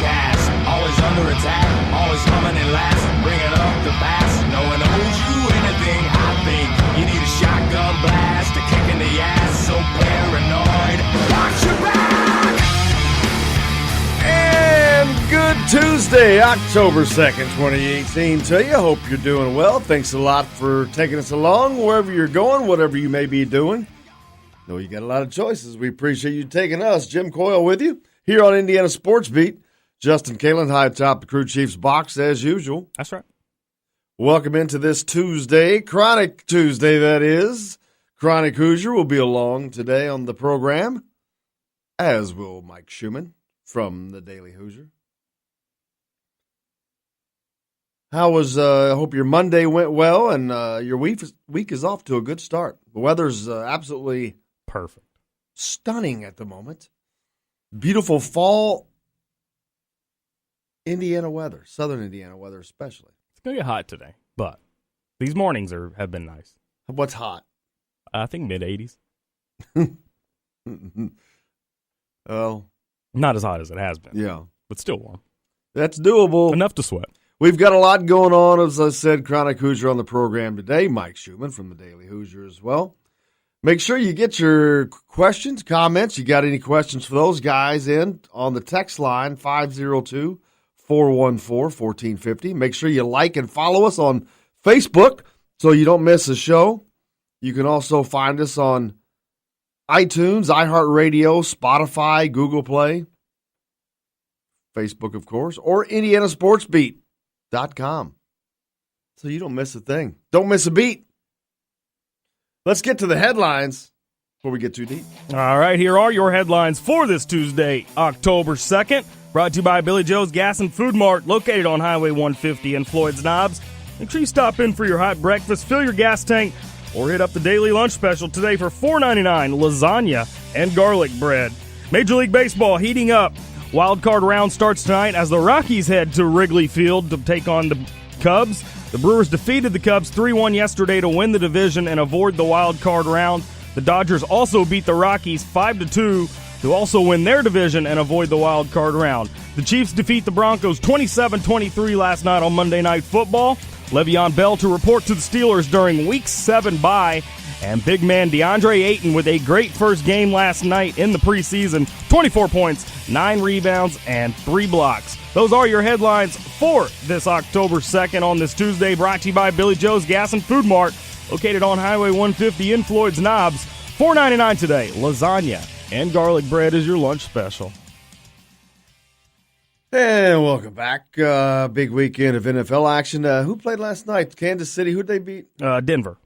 gas. Always under attack, always coming in last. Bringing up the bass, no one owes you anything. I think you need a shotgun blast, a kick in the ass. So paranoid, watch your back. And good Tuesday, October 2nd, 2018 to you. Hope you're doing well. Thanks a lot for taking us along wherever you're going, whatever you may be doing. Know you got a lot of choices. We appreciate you taking us. Jim Coyle with you here on Indiana Sports Beat. Justin Kalen high atop the crew chief's box as usual. That's right. Welcome into this Tuesday, Chronic Tuesday that is. Chronic Hoosier will be along today on the program, as will Mike Schumann from the Daily Hoosier. How was, I hope your Monday went well and your week is off to a good start. The weather's absolutely perfect. Stunning at the moment. Beautiful fall Indiana weather, southern Indiana weather especially. It's going to get hot today, but these mornings have been nice. What's hot? I think mid-80s. Well, not as hot as it has been. Yeah. But still warm. That's doable. Enough to sweat. We've got a lot going on, as I said, Chronic Hoosier on the program today. Mike Schumann from the Daily Hoosier as well. Make sure you get your questions, comments. You got any questions for those guys in on the text line, 502-414-1450. Make sure you like and follow us on Facebook so you don't miss a show. You can also find us on iTunes, iHeartRadio, Spotify, Google Play, Facebook, of course, or IndianaSportsBeat.com. So you don't miss a thing. Don't miss a beat. Let's get to the headlines before we get too deep. All right, here are your headlines for this Tuesday, October 2nd. Brought to you by Billy Joe's Gas and Food Mart, located on Highway 150 in Floyd's Knobs. Make sure you stop in for your hot breakfast, fill your gas tank, or hit up the daily lunch special today for $4.99, lasagna and garlic bread. Major League Baseball heating up. Wild card round starts tonight as the Rockies head to Wrigley Field to take on the Cubs. The Brewers defeated the Cubs 3-1 yesterday to win the division and avoid the wild card round. The Dodgers also beat the Rockies 5-2 to also win their division and avoid the wild card round. The Chiefs defeat the Broncos 27-23 last night on Monday Night Football. Le'Veon Bell to report to the Steelers during Week 7 bye. And big man DeAndre Ayton with a great first game last night in the preseason. 24 points, 9 rebounds, and 3 blocks. Those are your headlines for this October 2nd on this Tuesday, brought to you by Billy Joe's Gas and Food Mart, located on Highway 150 in Floyd's Knobs. $4.99 today. Lasagna and garlic bread is your lunch special. And welcome back. Big weekend of NFL action. Who played last night? Kansas City. Who'd they beat? Denver.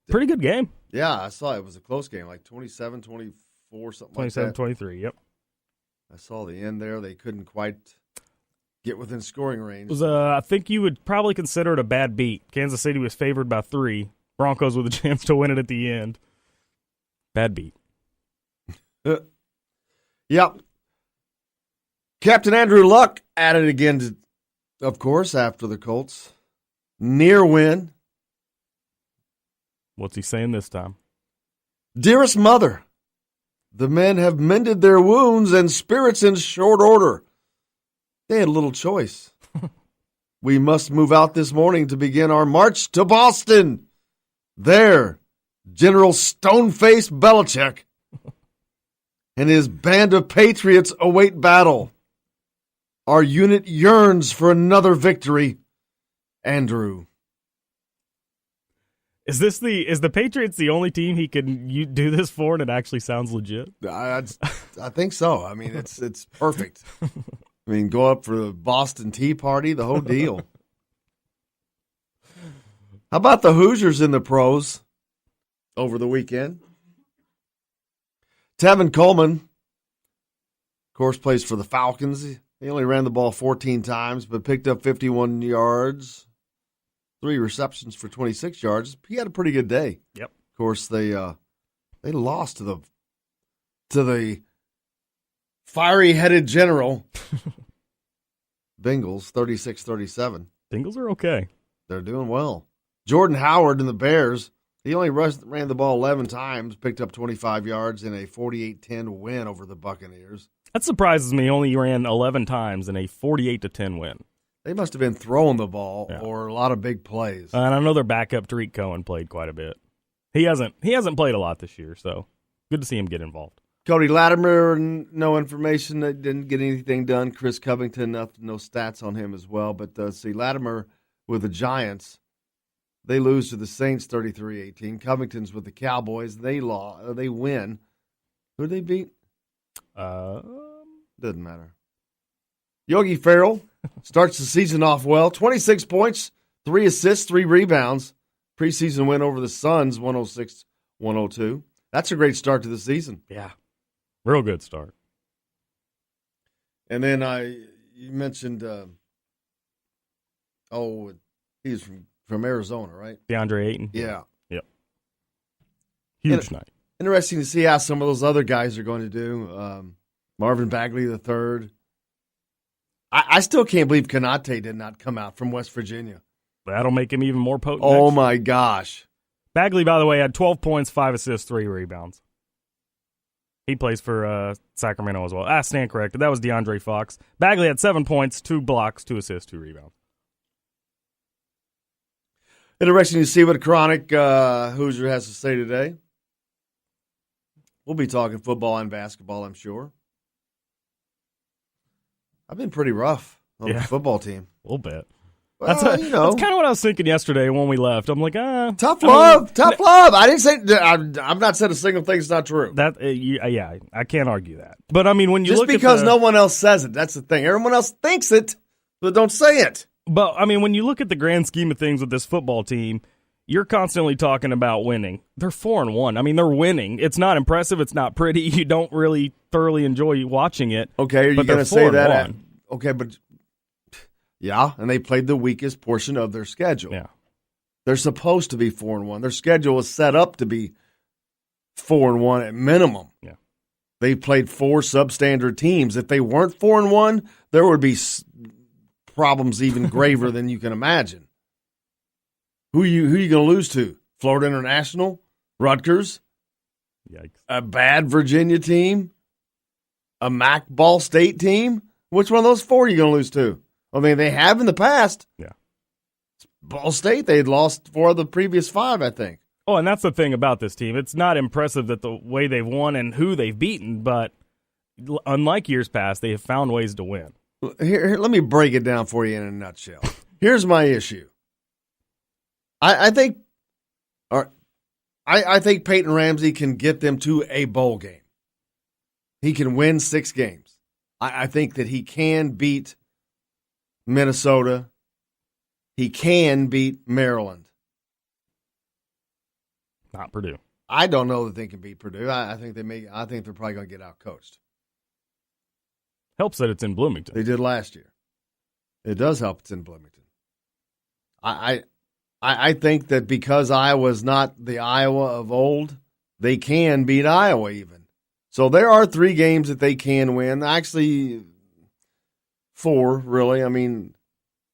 Pretty good game. Yeah, I saw it was a close game, like 27-24, something like that. 27-23, yep. I saw the end there. They couldn't quite get within scoring range. It was, I think you would probably consider it a bad beat. Kansas City was favored by 3. Broncos with a chance to win it at the end. Bad beat. Yep. Captain Andrew Luck at it again, of course, after the Colts. Near win. What's he saying this time? Dearest mother, the men have mended their wounds and spirits in short order. They had little choice. We must move out this morning to begin our march to Boston. There, General Stone-Faced Belichick and his band of patriots await battle. Our unit yearns for another victory. Andrew. Is the Patriots the only team he can do this for, and it actually sounds legit? I think so. I mean, it's perfect. I mean, go up for the Boston Tea Party, the whole deal. How about the Hoosiers in the pros over the weekend? Tevin Coleman, of course, plays for the Falcons. He only ran the ball 14 times, but picked up 51 yards. 3 receptions for 26 yards. He had a pretty good day. Yep. Of course, they lost to the fiery-headed general Bengals, 36-37. Bengals are okay. They're doing well. Jordan Howard and the Bears, he only ran the ball 11 times, picked up 25 yards in a 48-10 win over the Buccaneers. That surprises me. He only ran 11 times in a 48-10 win. They must have been throwing the ball or a lot of big plays. And I know their backup, Tariq Cohen, played quite a bit. He hasn't played a lot this year, so good to see him get involved. Cody Latimer, no information. Didn't get anything done. Chris Covington, no stats on him as well. But see, Latimer with the Giants, they lose to the Saints 33-18. Covington's with the Cowboys. They win. Who did they beat? Doesn't matter. Yogi Ferrell starts the season off well. 26 points, 3 assists, 3 rebounds. Preseason win over the Suns, 106-102. That's a great start to the season. Yeah. Real good start. And then you mentioned, he's from Arizona, right? DeAndre Ayton. Yeah. Yep. Huge night. Interesting to see how some of those other guys are going to do. Marvin Bagley III. I still can't believe Konate did not come out from West Virginia. That'll make him even more potent. Oh, my gosh. Bagley, by the way, had 12 points, 5 assists, 3 rebounds. He plays for Sacramento as well. Stand corrected. That was DeAndre Fox. Bagley had 7 points, 2 blocks, 2 assists, 2 rebounds. Interesting to see what Chronic Hoosier has to say today. We'll be talking football and basketball, I'm sure. I've been pretty rough on the football team. A little bit. Well, that's kind of what I was thinking yesterday when we left. I'm like, tough love. I didn't say. I've not said a single thing that's not true. I can't argue that. But I mean, when you just look because at no one else says it, that's the thing. Everyone else thinks it, but don't say it. But I mean, when you look at the grand scheme of things with this football team, you're constantly talking about winning. They're 4-1. I mean, they're winning. It's not impressive. It's not pretty. You don't really thoroughly enjoy watching it. Okay, are you going to say that? Okay, but. Yeah, and they played the weakest portion of their schedule. Yeah. They're supposed to be 4-1. Their schedule was set up to be 4-1 at minimum. Yeah. They played 4 substandard teams. If they weren't 4-1, there would be problems even graver than you can imagine. Who you going to lose to? Florida International? Rutgers? Yikes. A bad Virginia team? A MAC Ball State team? Which one of those 4 are you going to lose to? I mean, they have in the past. Yeah. Ball State, they had lost 4 of the previous 5, I think. Oh, and that's the thing about this team. It's not impressive that the way they've won and who they've beaten, but unlike years past, they have found ways to win. Here, let me break it down for you in a nutshell. Here's my issue. I think Peyton Ramsey can get them to a bowl game. He can win 6 games. I think that he can beat Minnesota. He can beat Maryland. Not Purdue. I don't know that they can beat Purdue. I think they're probably going to get out coached. Helps that it's in Bloomington. They did last year. It does help it's in Bloomington. I think that because Iowa's not the Iowa of old, they can beat Iowa even. So there are 3 games that they can win. Actually, 4, really. I mean,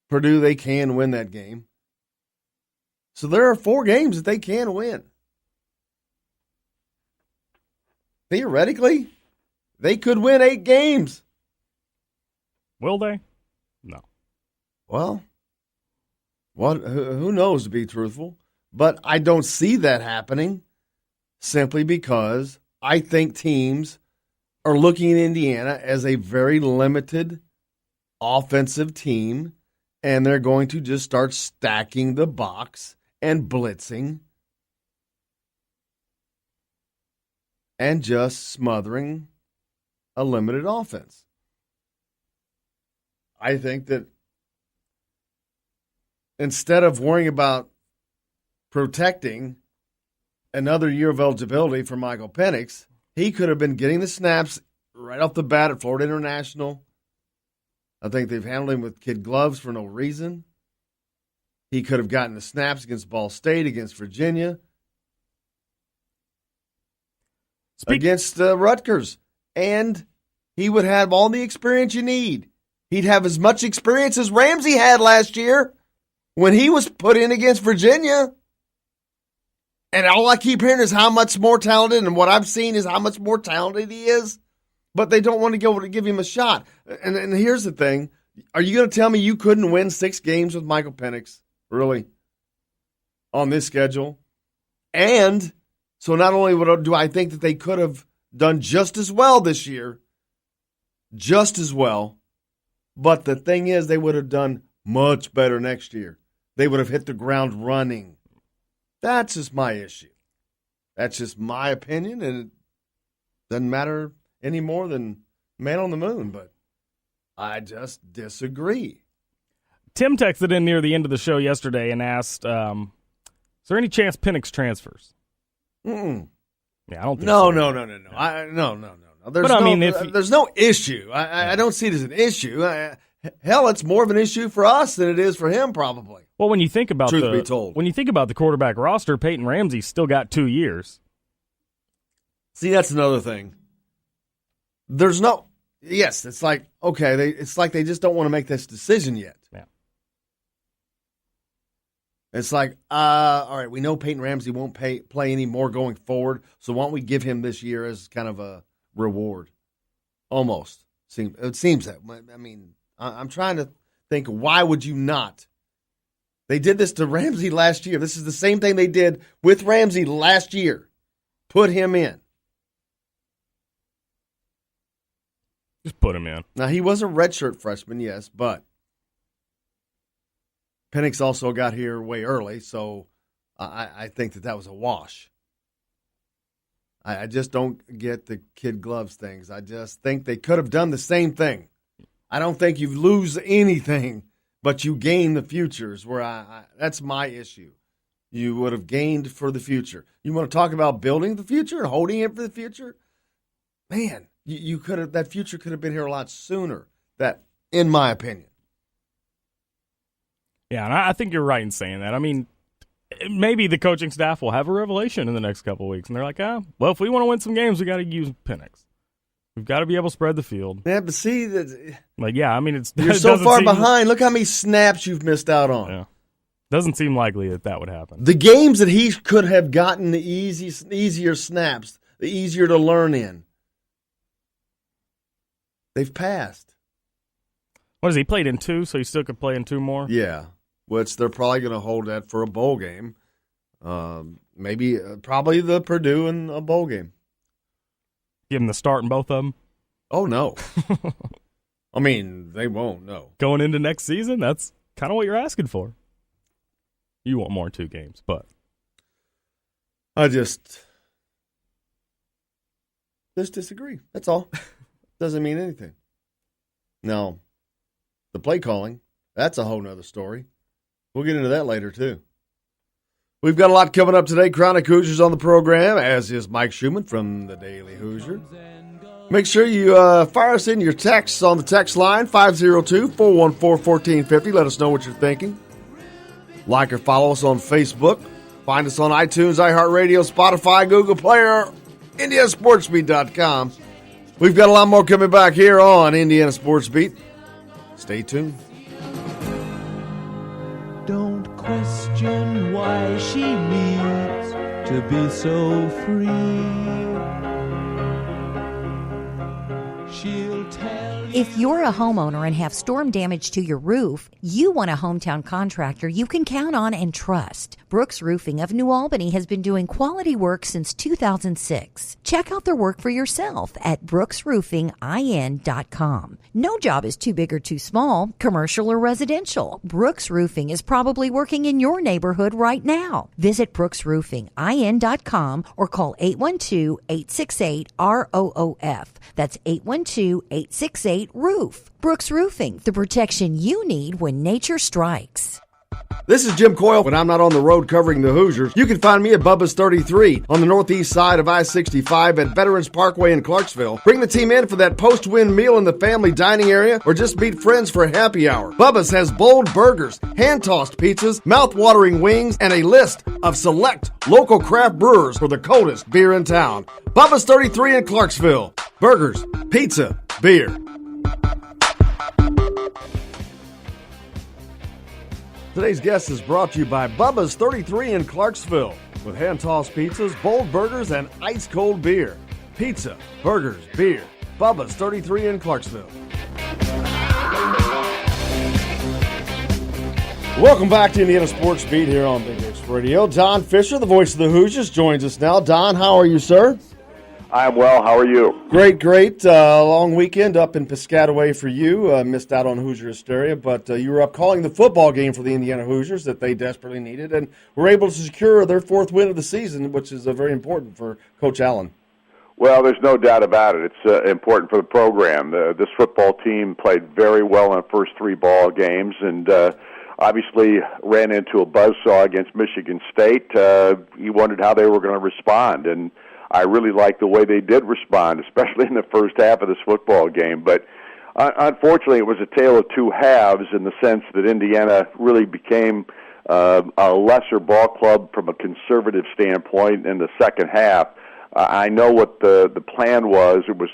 Purdue, they can win that game. So there are 4 games that they can win. Theoretically, they could win 8 games. Will they? No. Well, who knows, to be truthful. But I don't see that happening simply because I think teams are looking at Indiana as a very limited offensive team, and they're going to just start stacking the box and blitzing and just smothering a limited offense. I think that instead of worrying about protecting another year of eligibility for Michael Penix, he could have been getting the snaps right off the bat at Florida International. I think they've handled him with kid gloves for no reason. He could have gotten the snaps against Ball State, against Virginia, against Rutgers. And he would have all the experience you need. He'd have as much experience as Ramsey had last year when he was put in against Virginia. And all I keep hearing is how much more talented, and what I've seen is how much more talented he is. but they don't want to go to give him a shot. And here's the thing. Are you going to tell me you couldn't win 6 games with Michael Penix? Really? On this schedule? And so not only do I think that they could have done just as well this year, just as well, but the thing is they would have done much better next year. They would have hit the ground running. That's just my issue. That's just my opinion, and it doesn't matter any more than Man on the Moon, but I just disagree. Tim texted in near the end of the show yesterday and asked, is there any chance Penix transfers? Mm-mm. Yeah, I don't think No. so. No. There's no issue. I don't see it as an issue. Hell, it's more of an issue for us than it is for him, probably. Well, when you think about Truth be told. when you think about the quarterback roster, Peyton Ramsey's still got 2 years. See, that's another thing. There's no. Yes, it's like okay. It's like they just don't want to make this decision yet. Yeah. It's like, all right, we know Peyton Ramsey won't play any more going forward, so why don't we give him this year as kind of a reward? Almost. It seems that. I mean, I'm trying to think, why would you not? They did this to Ramsey last year. This is the same thing they did with Ramsey last year. Put him in. Just put him in. Now, he was a redshirt freshman, yes, but Penix also got here way early, so I think that was a wash. I just don't get the kid gloves things. I just think they could have done the same thing. I don't think you lose anything, but you gain the futures, where that's my issue. You would have gained for the future. You want to talk about building the future and holding it for the future? Man, you could have, that future could have been here a lot sooner. That, in my opinion. Yeah, and I think you're right in saying that. I mean, maybe the coaching staff will have a revelation in the next couple of weeks, and they're like, well, if we want to win some games, we got to use Penix. We've got to be able to spread the field. Yeah, but see, I mean, you're so far behind. Look how many snaps you've missed out on. Yeah. Doesn't seem likely that would happen. The games that he could have gotten the easier snaps, the easier to learn in, they've passed. What is he played in 2, so he still could play in 2 more? Yeah, which they're probably going to hold that for a bowl game. Maybe, probably the Purdue and a bowl game. Give him the start in both of them? Oh, no. I mean, they won't, no. Going into next season, that's kind of what you're asking for. You want more in 2 games, but I just disagree. That's all. Doesn't mean anything. Now, the play calling, that's a whole nother story. We'll get into that later, too. We've got a lot coming up today. Chronic Hoosiers on the program, as is Mike Schumann from the Daily Hoosier. Make sure you fire us in your texts on the text line, 502-414-1450. Let us know what you're thinking. Like or follow us on Facebook. Find us on iTunes, iHeartRadio, Spotify, Google Play, or IndianaSportsBeat.com. We've got a lot more coming back here on Indiana Sports Beat. Stay tuned. Don't question why she needs to be so free. She'll tell you. If you're a homeowner and have storm damage to your roof, you want a hometown contractor you can count on and trust. Brooks Roofing of New Albany has been doing quality work since 2006. Check out their work for yourself at brooksroofingin.com. No job is too big or too small, commercial or residential. Brooks Roofing is probably working in your neighborhood right now. Visit brooksroofingin.com or call 812-868-ROOF. That's 812-868-ROOF. Brooks Roofing, the protection you need when nature strikes. This is Jim Coyle. When I'm not on the road covering the Hoosiers, you can find me at Bubba's 33 on the northeast side of I-65 at Veterans Parkway in Clarksville. Bring the team in for that post-win meal in the family dining area or just meet friends for a happy hour. Bubba's has bold burgers, hand-tossed pizzas, mouth-watering wings, and a list of select local craft brewers for the coldest beer in town. Bubba's 33 in Clarksville. Burgers, pizza, beer. Today's guest is brought to you by Bubba's 33 in Clarksville with hand-tossed pizzas, bold burgers, and ice-cold beer. Pizza, burgers, beer. Bubba's 33 in Clarksville. Welcome back to Indiana Sports Beat here on Big X Radio. Don Fisher, the voice of the Hoosiers, joins us now. Don, how are you, sir? I'm well. How are you? Great. Long weekend up in Piscataway for you. Missed out on Hoosier hysteria, but you were up calling the football game for the Indiana Hoosiers that they desperately needed, and were able to secure their fourth win of the season, which is very important for Coach Allen. Well, there's no doubt about it. It's important for the program. This football team played very well in the first three ball games, and obviously ran into a buzzsaw against Michigan State. You wondered how they were going to respond, and I really liked the way they did respond, especially in the first half of this football game. But unfortunately, it was a tale of two halves in the sense that Indiana really became a lesser ball club from a conservative standpoint in the second half. I know what the plan was. It was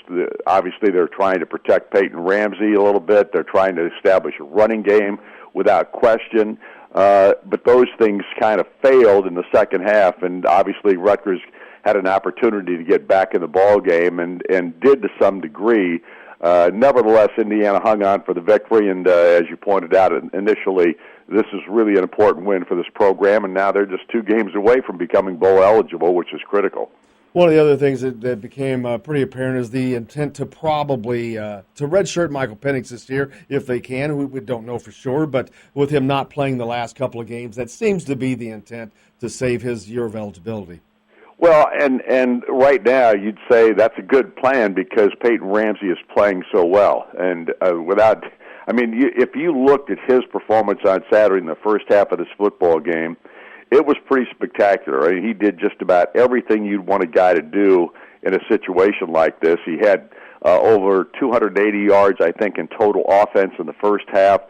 obviously they're trying to protect Peyton Ramsey a little bit. They're trying to establish a running game without question. But those things kind of failed in the second half, and obviously Rutgers had an opportunity to get back in the ball game and did to some degree. Nevertheless, Indiana hung on for the victory, and as you pointed out initially, this is really an important win for this program, and now they're just 2 games away from becoming bowl eligible, which is critical. One of the other things that became pretty apparent is the intent to probably to redshirt Michael Penix this year, if they can. We don't know for sure, but with him not playing the last couple of games, that seems to be the intent to save his year of eligibility. Well, and right now you'd say that's a good plan because Peyton Ramsey is playing so well. And if you looked at his performance on Saturday in the first half of this football game, it was pretty spectacular. I mean, he did just about everything you'd want a guy to do in a situation like this. He had over 280 yards, I think, in total offense in the first half.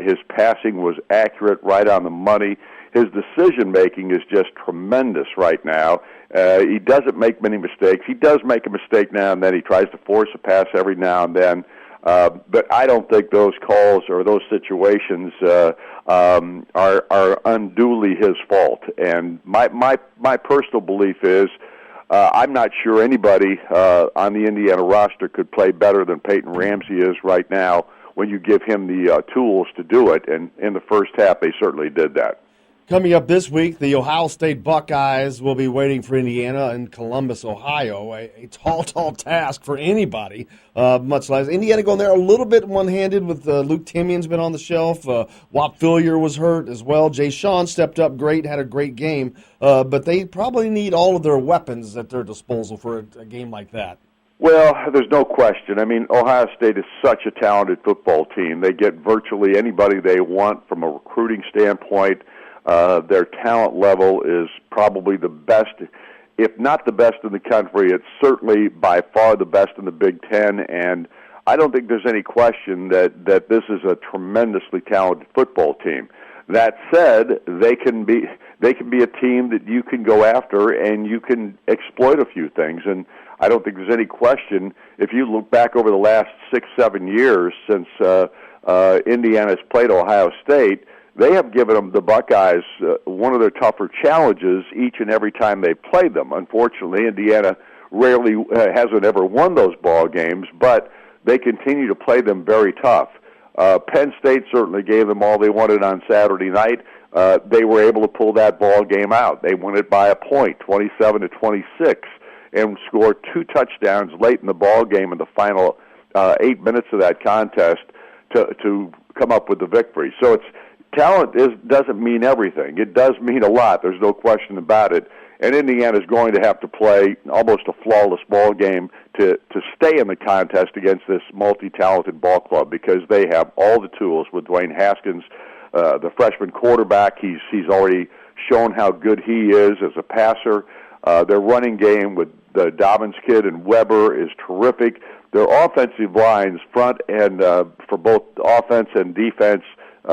His passing was accurate, right on the money. His decision-making is just tremendous right now. He doesn't make many mistakes. He does make a mistake now and then. He tries to force a pass every now and then. But I don't think those calls or those situations are unduly his fault. And my personal belief is I'm not sure anybody on the Indiana roster could play better than Peyton Ramsey is right now when you give him the tools to do it. And in the first half, they certainly did that. Coming up this week, the Ohio State Buckeyes will be waiting for Indiana in Columbus, Ohio. A tall task for anybody, much less Indiana going there a little bit one-handed with Luke Timian's been on the shelf. Wap Fillier was hurt as well. Jay Sean stepped up great, had a great game. But they probably need all of their weapons at their disposal for a game like that. Well, there's no question. I mean, Ohio State is such a talented football team. They get virtually anybody they want from a recruiting standpoint. Their talent level is probably the best, if not the best in the country. It's certainly by far the best in the Big Ten, and I don't think there's any question that this is a tremendously talented football team. That said, they can be a team that you can go after and you can exploit a few things. And I don't think there's any question. If you look back over the last 6-7 years since Indiana's played Ohio State, they have given them, the Buckeyes, one of their tougher challenges each and every time they played them. Unfortunately, Indiana rarely hasn't ever won those ball games, but they continue to play them very tough. Penn State certainly gave them all they wanted on Saturday night. They were able to pull that ball game out. They won it by a point, 27-26, and scored 2 touchdowns late in the ball game in the final 8 minutes of that contest to come up with the victory. So talent doesn't mean everything. It does mean a lot. There's no question about it. And Indiana's going to have to play almost a flawless ball game to stay in the contest against this multi-talented ball club because they have all the tools with Dwayne Haskins, the freshman quarterback. He's already shown how good he is as a passer. Their running game with the Dobbins kid and Weber is terrific. Their offensive lines, front and for both offense and defense,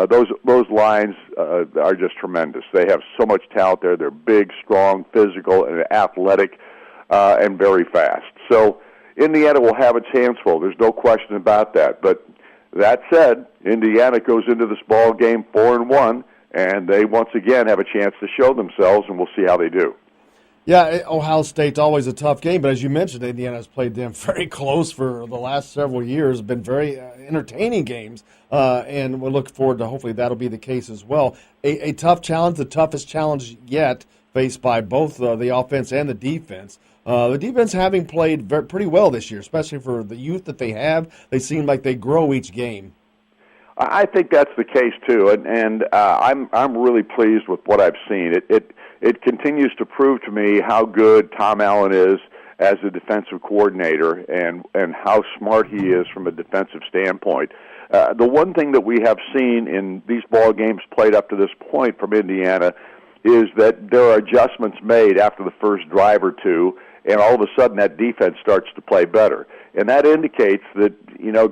those lines are just tremendous. They have so much talent there. They're big, strong, physical, and athletic, and very fast. So Indiana will have its hands full. There's no question about that. But that said, Indiana goes into this ball game 4-1, and they once again have a chance to show themselves, and we'll see how they do. Yeah, Ohio State's always a tough game, but as you mentioned, Indiana's played them very close for the last several years. Been very entertaining games, and we'll look forward to hopefully that'll be the case as well. A tough challenge, the toughest challenge yet faced by both the offense and the defense. The defense having played pretty well this year, especially for the youth that they have. They seem like they grow each game. I think that's the case too, and I'm really pleased with what I've seen. It continues to prove to me how good Tom Allen is as a defensive coordinator and how smart he is from a defensive standpoint. The one thing that we have seen in these ball games played up to this point from Indiana is that there are adjustments made after the first drive or two, and all of a sudden that defense starts to play better. And that indicates that,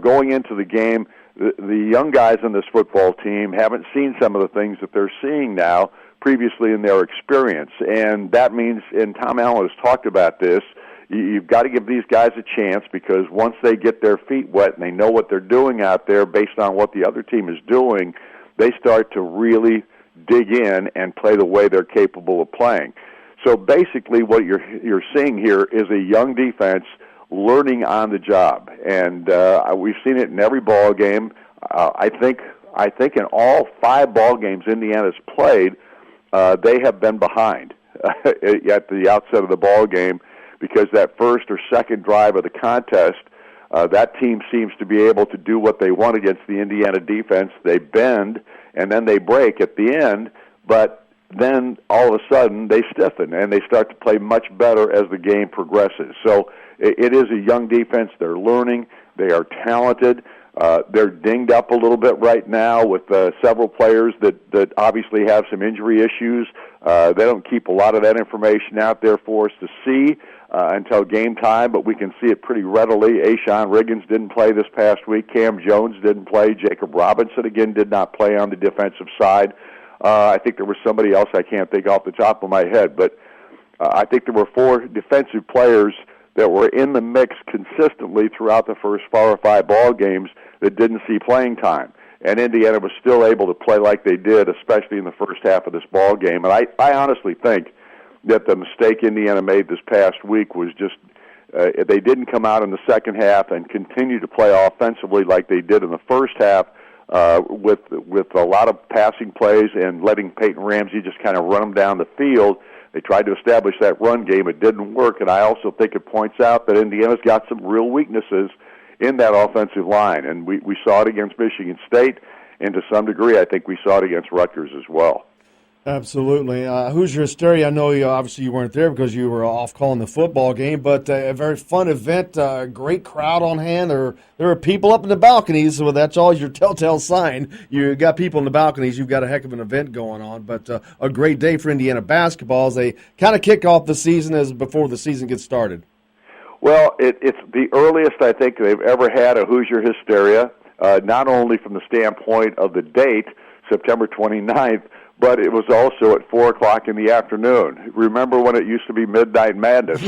going into the game, the young guys on this football team haven't seen some of the things that they're seeing now previously in their experience. And that means, and Tom Allen has talked about this, you've got to give these guys a chance, because once they get their feet wet and they know what they're doing out there based on what the other team is doing, they start to really dig in and play the way they're capable of playing. So basically what you're seeing here is a young defense learning on the job, and we've seen it in every ball game. I think in all 5 ball games Indiana's played, they have been behind at the outset of the ball game, because that first or second drive of the contest, that team seems to be able to do what they want against the Indiana defense. They bend and then they break at the end, but then all of a sudden they stiffen and they start to play much better as the game progresses. So it is a young defense. They're learning. They are talented. They're dinged up a little bit right now with several players that obviously have some injury issues. They don't keep a lot of that information out there for us to see until game time, but we can see it pretty readily. Ashawn Riggins didn't play this past week. Cam Jones didn't play. Jacob Robinson, again, did not play on the defensive side. I think there was somebody else I can't think off the top of my head, but I think there were 4 defensive players that were in the mix consistently throughout the first 4 or 5 ball games that didn't see playing time. And Indiana was still able to play like they did, especially in the first half of this ball game. And I honestly think that the mistake Indiana made this past week was just they didn't come out in the second half and continue to play offensively like they did in the first half, with a lot of passing plays and letting Peyton Ramsey just kind of run them down the field. They tried to establish that run game. It didn't work, and I also think it points out that Indiana's got some real weaknesses in that offensive line, and we saw it against Michigan State, and to some degree I think we saw it against Rutgers as well. Absolutely. Hoosier Hysteria, I know obviously you weren't there because you were off calling the football game, but a very fun event, great crowd on hand. There are people up in the balconies, so that's always your telltale sign. You got people in the balconies, you've got a heck of an event going on, but a great day for Indiana basketball as they kind of kick off the season as before the season gets started. Well, it's the earliest I think they've ever had a Hoosier Hysteria, not only from the standpoint of the date, September 29th, but it was also at 4 o'clock in the afternoon. Remember when it used to be Midnight Madness?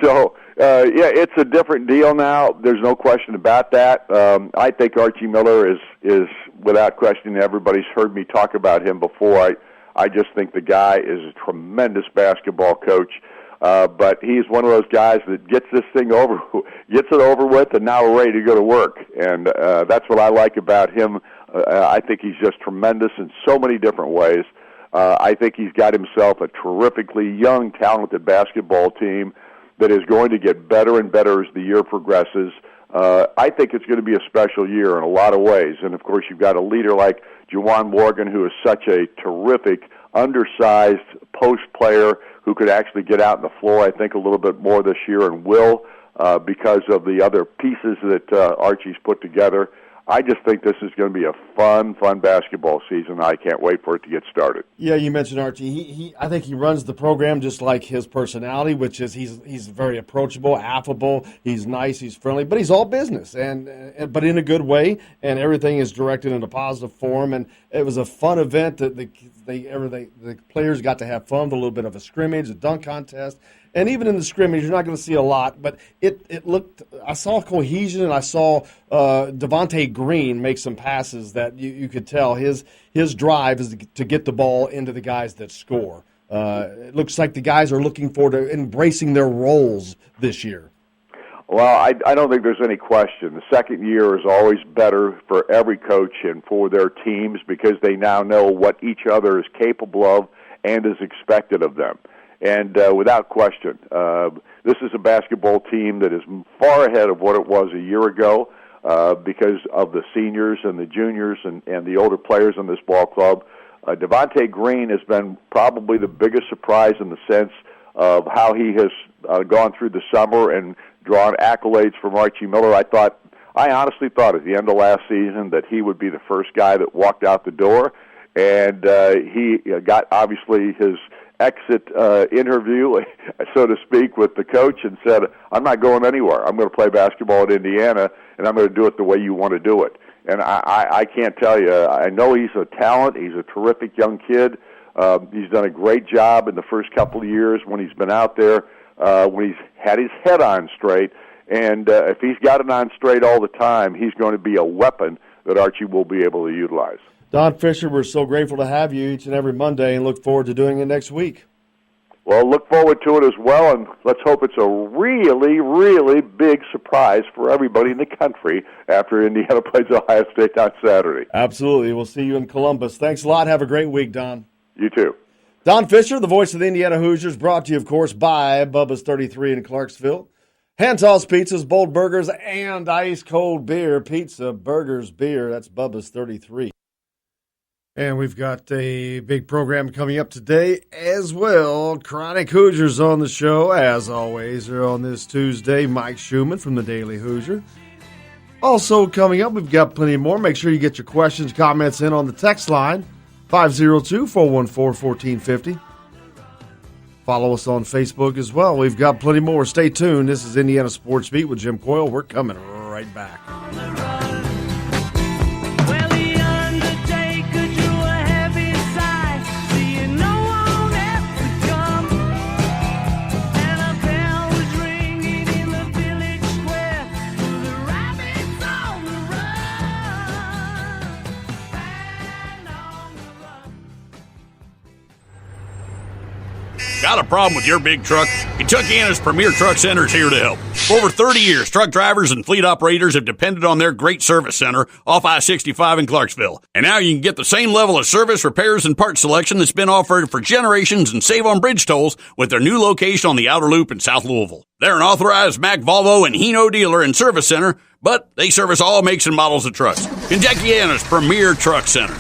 So, it's a different deal now. There's no question about that. I think Archie Miller is without question, everybody's heard me talk about him before. I just think the guy is a tremendous basketball coach. But he's one of those guys that gets this thing gets it over with, and now we're ready to go to work. And that's what I like about him. I think he's just tremendous in so many different ways. I think he's got himself a terrifically young, talented basketball team that is going to get better and better as the year progresses. I think it's going to be a special year in a lot of ways. And, of course, you've got a leader like Juwan Morgan, who is such a terrific, undersized post player who could actually get out on the floor, I think, a little bit more this year and will because of the other pieces that Archie's put together. I just think this is going to be a fun basketball season. I can't wait for it to get started. Yeah, you mentioned Archie. I think he runs the program just like his personality, which is he's very approachable, affable. He's nice, he's friendly, but he's all business, but in a good way. And everything is directed in a positive form. And it was a fun event. That the players got to have fun with a little bit of a scrimmage, a dunk contest. And even in the scrimmage, you're not going to see a lot, but it looked. I saw cohesion, and I saw Devontae Green make some passes that you could tell his drive is to get the ball into the guys that score. It looks like the guys are looking forward to embracing their roles this year. Well, I don't think there's any question. The second year is always better for every coach and for their teams because they now know what each other is capable of and is expected of them. And without question, this is a basketball team that is far ahead of what it was a year ago because of the seniors and the juniors and the older players in this ball club. Devontae Green has been probably the biggest surprise in the sense of how he has gone through the summer and drawn accolades from Archie Miller. I honestly thought at the end of last season that he would be the first guy that walked out the door, and he got obviously his exit interview, so to speak, with the coach and said, I'm not going anywhere. I'm going to play basketball at Indiana, and I'm going to do it the way you want to do it. And I can't tell you, I know he's a talent. He's a terrific young kid. He's done a great job in the first couple of years when he's been out there, when he's had his head on straight. And if he's got it on straight all the time, he's going to be a weapon that Archie will be able to utilize. Don Fisher, we're so grateful to have you each and every Monday and look forward to doing it next week. Well, look forward to it as well, and let's hope it's a really, really big surprise for everybody in the country after Indiana plays Ohio State on Saturday. Absolutely. We'll see you in Columbus. Thanks a lot. Have a great week, Don. You too. Don Fisher, the voice of the Indiana Hoosiers, brought to you, of course, by Bubba's 33 in Clarksville. Hand-tossed pizzas, bold burgers, and ice-cold beer. Pizza, burgers, beer. That's Bubba's 33. And we've got a big program coming up today as well. Chronic Hoosiers on the show, as always, are on this Tuesday. Mike Schumann from the Daily Hoosier. Also coming up, we've got plenty more. Make sure you get your questions, comments in on the text line, 502-414-1450. Follow us on Facebook as well. We've got plenty more. Stay tuned. This is Indiana Sports Beat with Jim Coyle. We're coming right back. Got a problem with your big truck? Kentuckiana's Premier Truck Center is here to help. For over 30 years, truck drivers and fleet operators have depended on their great service center off I-65 in Clarksville. And now you can get the same level of service, repairs, and parts selection that's been offered for generations and save on bridge tolls with their new location on the Outer Loop in South Louisville. They're an authorized Mack, Volvo, and Hino dealer and service center, but they service all makes and models of trucks. Kentuckiana's Premier Truck Center.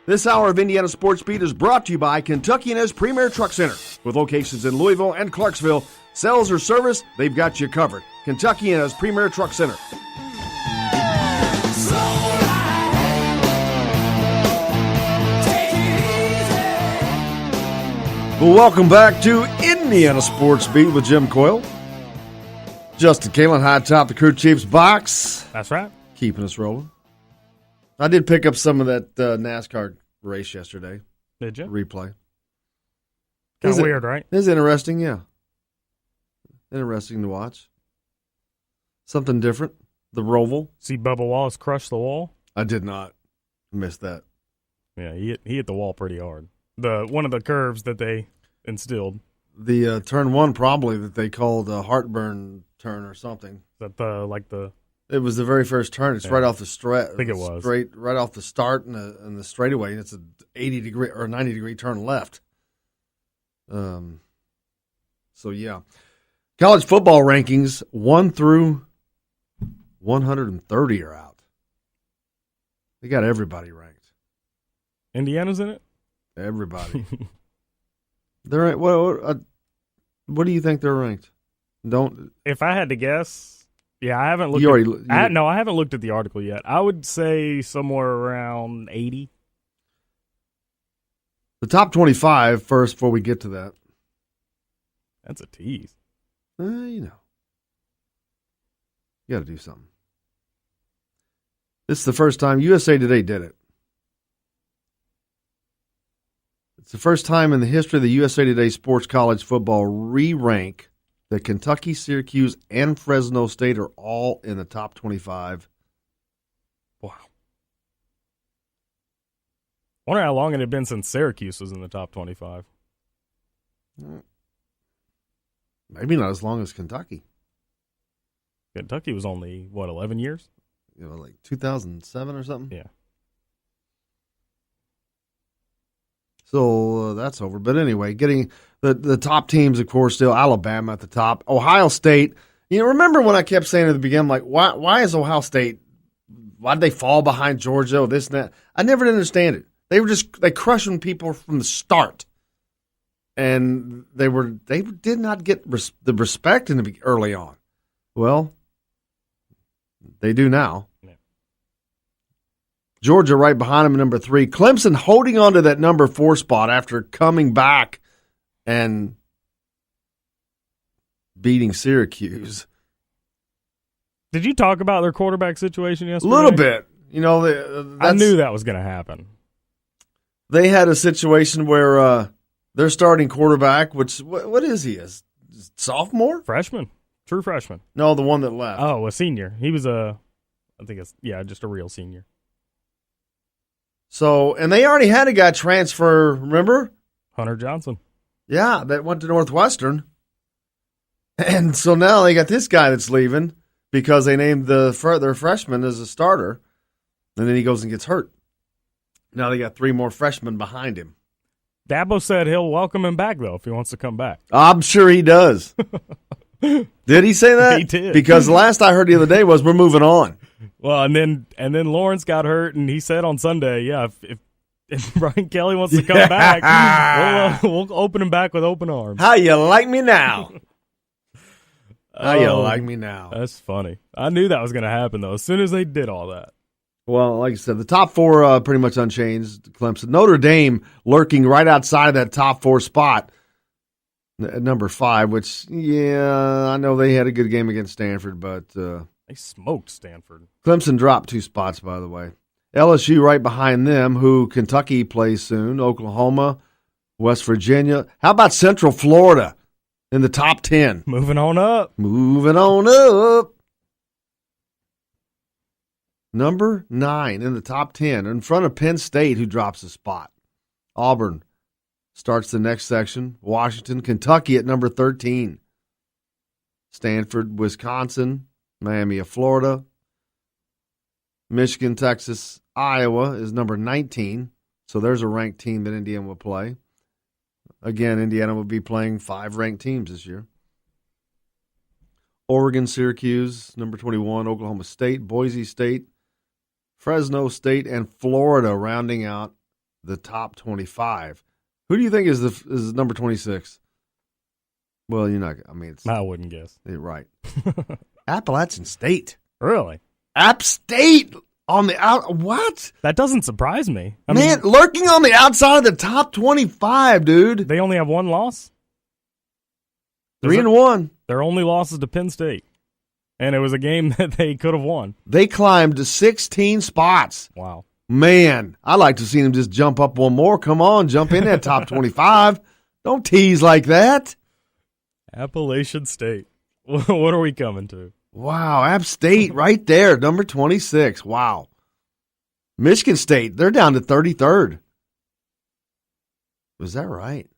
This hour of Indiana Sports Beat is brought to you by Kentuckiana's Premier Truck Center. With locations in Louisville and Clarksville, sales or service, they've got you covered. Kentuckiana's Premier Truck Center. Well, welcome back to Indiana Sports Beat with Jim Coyle. Justin Kalen, high atop the crew chief's box. That's right. Keeping us rolling. I did pick up some of that NASCAR race yesterday. Did you? Replay. Kind of weird, right? It's interesting, yeah. Interesting to watch. Something different. The Roval. See Bubba Wallace crush the wall? I did not miss that. Yeah, he hit the wall pretty hard. One of the curves that they instilled. The turn one probably that they called a heartburn turn or something. That the It was the very first turn. It's right off the straight. I think it was straight right off the start and the straightaway. And it's a 80-degree or 90-degree turn left. So yeah, college football rankings 1 through 130 are out. They got everybody ranked. Indiana's in it. Everybody. They're ranked. What do you think they're ranked? If I had to guess, yeah, I haven't looked. I haven't looked at the article yet. I would say somewhere around 80. The top 25 first before we get to that. That's a tease. You got to do something. This is the first time USA Today did it. It's the first time in the history of the USA Today Sports College Football re-rank that Kentucky, Syracuse, and Fresno State are all in the top 25. Wow. Wonder how long it had been since Syracuse was in the top 25. Maybe not as long as Kentucky. Kentucky was only, 11 years? Like 2007 or something? Yeah. So that's over. But anyway, getting the top teams, of course, still Alabama at the top. Ohio State. Remember when I kept saying at the beginning, like, why is Ohio State, why did they fall behind Georgia or this and that? I never did understand it. They crushing people from the start. And they did not get the respect early on. Well, they do now. Yeah. Georgia right behind them at number 3. Clemson holding on to that number 4 spot after coming back and beating Syracuse. Did you talk about their quarterback situation yesterday? A little bit. I knew that was going to happen. They had a situation where their starting quarterback, which, what is he? A sophomore? Freshman. True freshman. No, the one that left. Oh, a senior. He was just a real senior. So, and they already had a guy transfer, remember? Hunter Johnson. Yeah, that went to Northwestern. And so now they got this guy that's leaving because they named their freshman as a starter. And then he goes and gets hurt. Now they got 3 more freshmen behind him. Dabo said he'll welcome him back, though, if he wants to come back. I'm sure he does. Did he say that? He did. Because the last I heard the other day was we're moving on. Well, and then Lawrence got hurt, and he said on Sunday, yeah, if Brian Kelly wants to come back, we'll open him back with open arms. How you like me now? How you like me now? That's funny. I knew that was going to happen, though, as soon as they did all that. Well, like I said, the top 4 pretty much unchanged. Clemson. Notre Dame lurking right outside of that top 4 spot at number 5, which, yeah, I know they had a good game against Stanford, but they smoked Stanford. Clemson dropped 2 spots, by the way. LSU right behind them, who Kentucky plays soon, Oklahoma, West Virginia. How about Central Florida in the top 10? Moving on up. Moving on up. Number 9 in the top 10, in front of Penn State, who drops a spot. Auburn starts the next section. Washington, Kentucky at number 13. Stanford, Wisconsin, Miami of Florida. Michigan, Texas, Iowa is number 19. So there's a ranked team that Indiana will play. Again, Indiana will be playing 5 ranked teams this year. Oregon, Syracuse, number 21. Oklahoma State, Boise State, Fresno State, and Florida rounding out the top 25. Who do you think is number 26? Well, you're not. I mean, I wouldn't guess. You're right. Appalachian State. Really? App State on the out. What? That doesn't surprise me. I mean, lurking on the outside of the top 25, dude. They only have 1 loss. 3-1. Their only loss is to Penn State. And it was a game that they could have won. They climbed to 16 spots. Wow. Man, I'd like to see them just jump up 1 more. Come on, jump in that top 25. Don't tease like that. Appalachian State. What are we coming to? Wow, App State right there, number 26. Wow. Michigan State, they're down to 33rd. Was that right?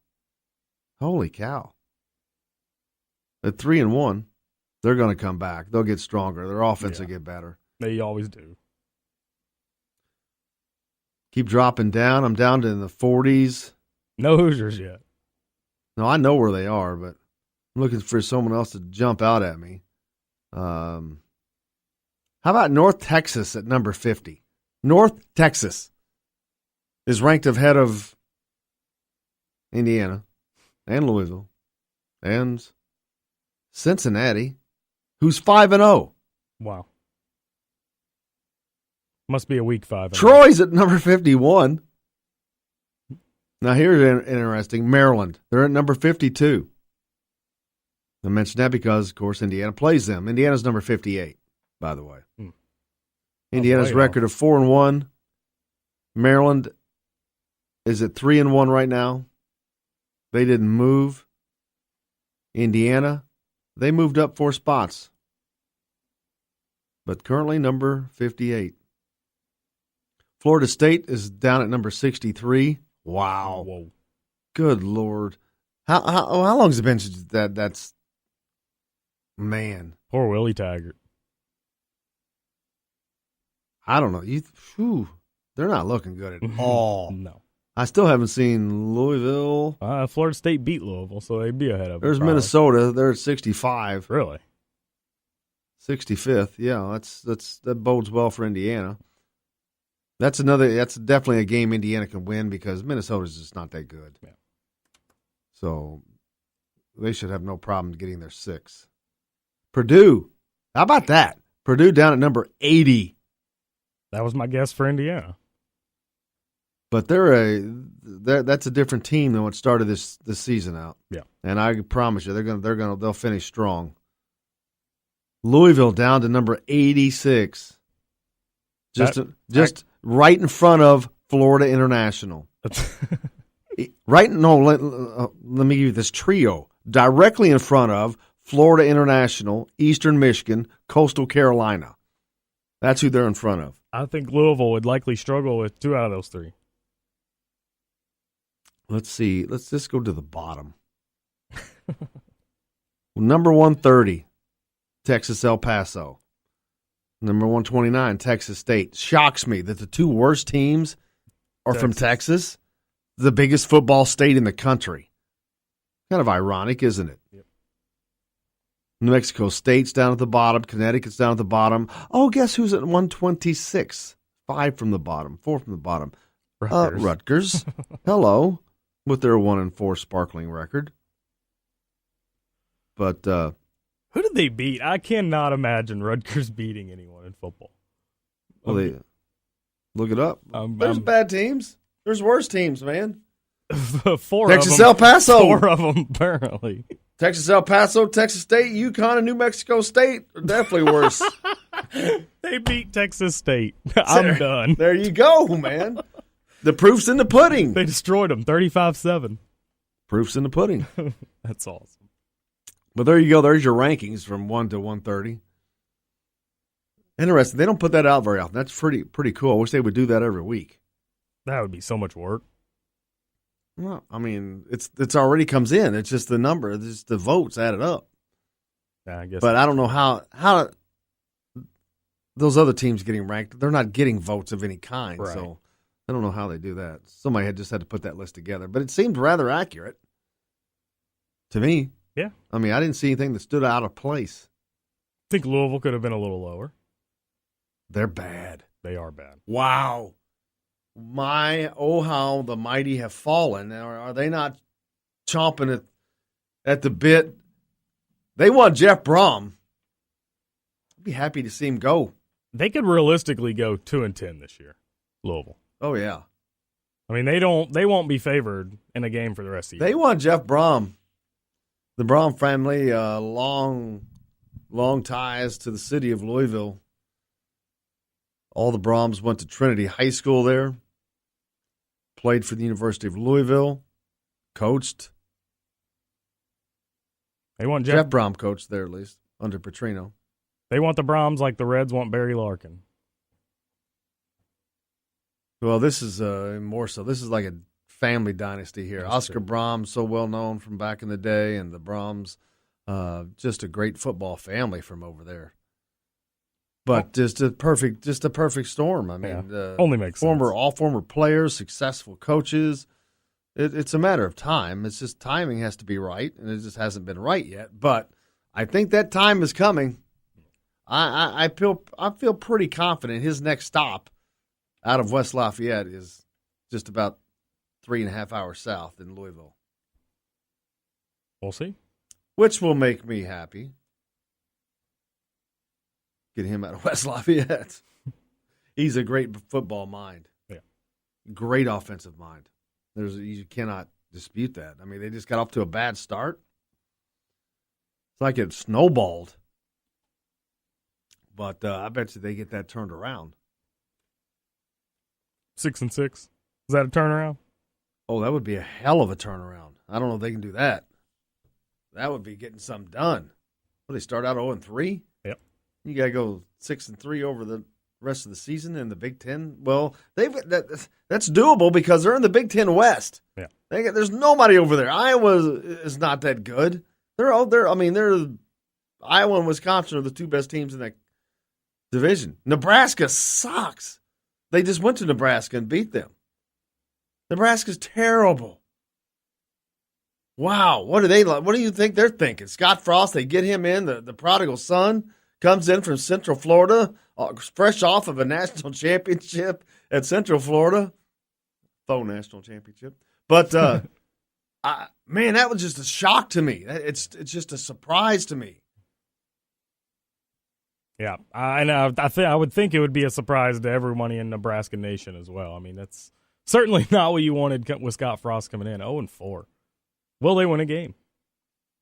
Holy cow. At 3-1. They're going to come back. They'll get stronger. Their offense will get better. They always do. Keep dropping down. I'm down to in the 40s. No Hoosiers yet. No, I know where they are, but I'm looking for someone else to jump out at me. How about North Texas at number 50? North Texas is ranked ahead of Indiana and Louisville and Cincinnati, who's 5-0. Wow. Must be a week 5. Troy's at number 51. Now here's interesting. Maryland, they're at number 52. I mentioned that because, of course, Indiana plays them. Indiana's number 58, by the way. Indiana's record of 4-1. Maryland is at 3-1 right now. They didn't move. Indiana, they moved up 4 spots, but currently number 58. Florida State is down at number 63. Wow. Whoa. Good Lord. How long has it been since that's man? Poor Willie Taggart. I don't know. They're not looking good at all. No. I still haven't seen Louisville. Florida State beat Louisville, so they'd be ahead of them. There's probably. Minnesota. They're at 65. Really? 65th. Yeah, that bodes well for Indiana. That's definitely a game Indiana can win because Minnesota's just not that good. Yeah. So they should have no problem getting their 6. Purdue. How about that? Purdue down at number 80. That was my guess for Indiana. But that's a different team than what started this season out. Yeah. And I promise you they'll finish strong. Louisville down to number 86. Just right in front of Florida International. Let me give you this trio. Directly in front of Florida International, Eastern Michigan, Coastal Carolina. That's who they're in front of. I think Louisville would likely struggle with 2 out of those 3. Let's see. Let's just go to the bottom. Number 130, Texas El Paso. Number 129, Texas State. Shocks me that the 2 worst teams are from Texas, the biggest football state in the country. Kind of ironic, isn't it? Yep. New Mexico State's down at the bottom. Connecticut's down at the bottom. Oh, guess who's at 126? 5 from the bottom, 4 from the bottom. Rutgers. Hello. With their 1-4 sparkling record. But who did they beat? I cannot imagine Rutgers beating anyone in football. Well, look it up. There's bad teams. There's worse teams, man. Texas El Paso. 4 of them, apparently. Texas El Paso, Texas State, UConn, and New Mexico State are definitely worse. They beat Texas State. I'm done. There you go, man. The proof's in the pudding. They destroyed them, 35-7. Proof's in the pudding. That's awesome. But there you go. There's your rankings from 1 to 130. Interesting. They don't put that out very often. That's pretty cool. I wish they would do that every week. That would be so much work. Well, I mean, it's already comes in. It's just the number. It's just the votes added up. Yeah, I guess. But I don't know how those other teams getting ranked. They're not getting votes of any kind. Right. So I don't know how they do that. Somebody had to put that list together. But it seemed rather accurate to me. Yeah. I mean, I didn't see anything that stood out of place. I think Louisville could have been a little lower. They're bad. They are bad. Wow. How the mighty have fallen. Are they not chomping at the bit? They want Jeff Brom. I'd be happy to see him go. They could realistically go 2-10 this year, Louisville. Oh, yeah. I mean, they won't be favored in a game for the rest of the year. They want Jeff Brom. The Brom family, long ties to the city of Louisville. All the Broms went to Trinity High School there. Played for the University of Louisville. Coached. They want Jeff Brom coached there, at least, under Petrino. They want the Broms like the Reds want Barry Larkin. Well, this is more so. This is like a family dynasty here. That's Oscar true. Brom, so well known from back in the day, and the Broms, just a great football family from over there. But just a perfect storm. I mean, only makes sense. All former players, successful coaches. It's a matter of time. It's just timing has to be right, and it just hasn't been right yet. But I think that time is coming. I feel pretty confident his next stop out of West Lafayette is just about 3.5 hours south in Louisville. We'll see. Which will make me happy. Get him out of West Lafayette. He's a great football mind. Yeah. Great offensive mind. You cannot dispute that. I mean, they just got off to a bad start. It's like it snowballed. But I bet you they get that turned around. 6-6. Is that a turnaround? Oh, that would be a hell of a turnaround. I don't know if they can do that. That would be getting something done. Will they start out 0-3? Yep. You got to go 6-3 over the rest of the season in the Big Ten? Well, that's doable because they're in the Big Ten West. Yeah. There's nobody over there. Iowa is not that good. They're Iowa and Wisconsin are the two best teams in that division. Nebraska sucks. They just went to Nebraska and beat them. Nebraska's terrible. Wow, what do they like? What do you think they're thinking? Scott Frost, they get him in, the prodigal son, comes in from Central Florida, fresh off of a national championship at Central Florida. Faux national championship. But, man, that was just a shock to me. It's just a surprise to me. Yeah, I know. I would think it would be a surprise to everyone in Nebraska Nation as well. I mean, that's certainly not what you wanted with Scott Frost coming in 0-4. Will they win a game?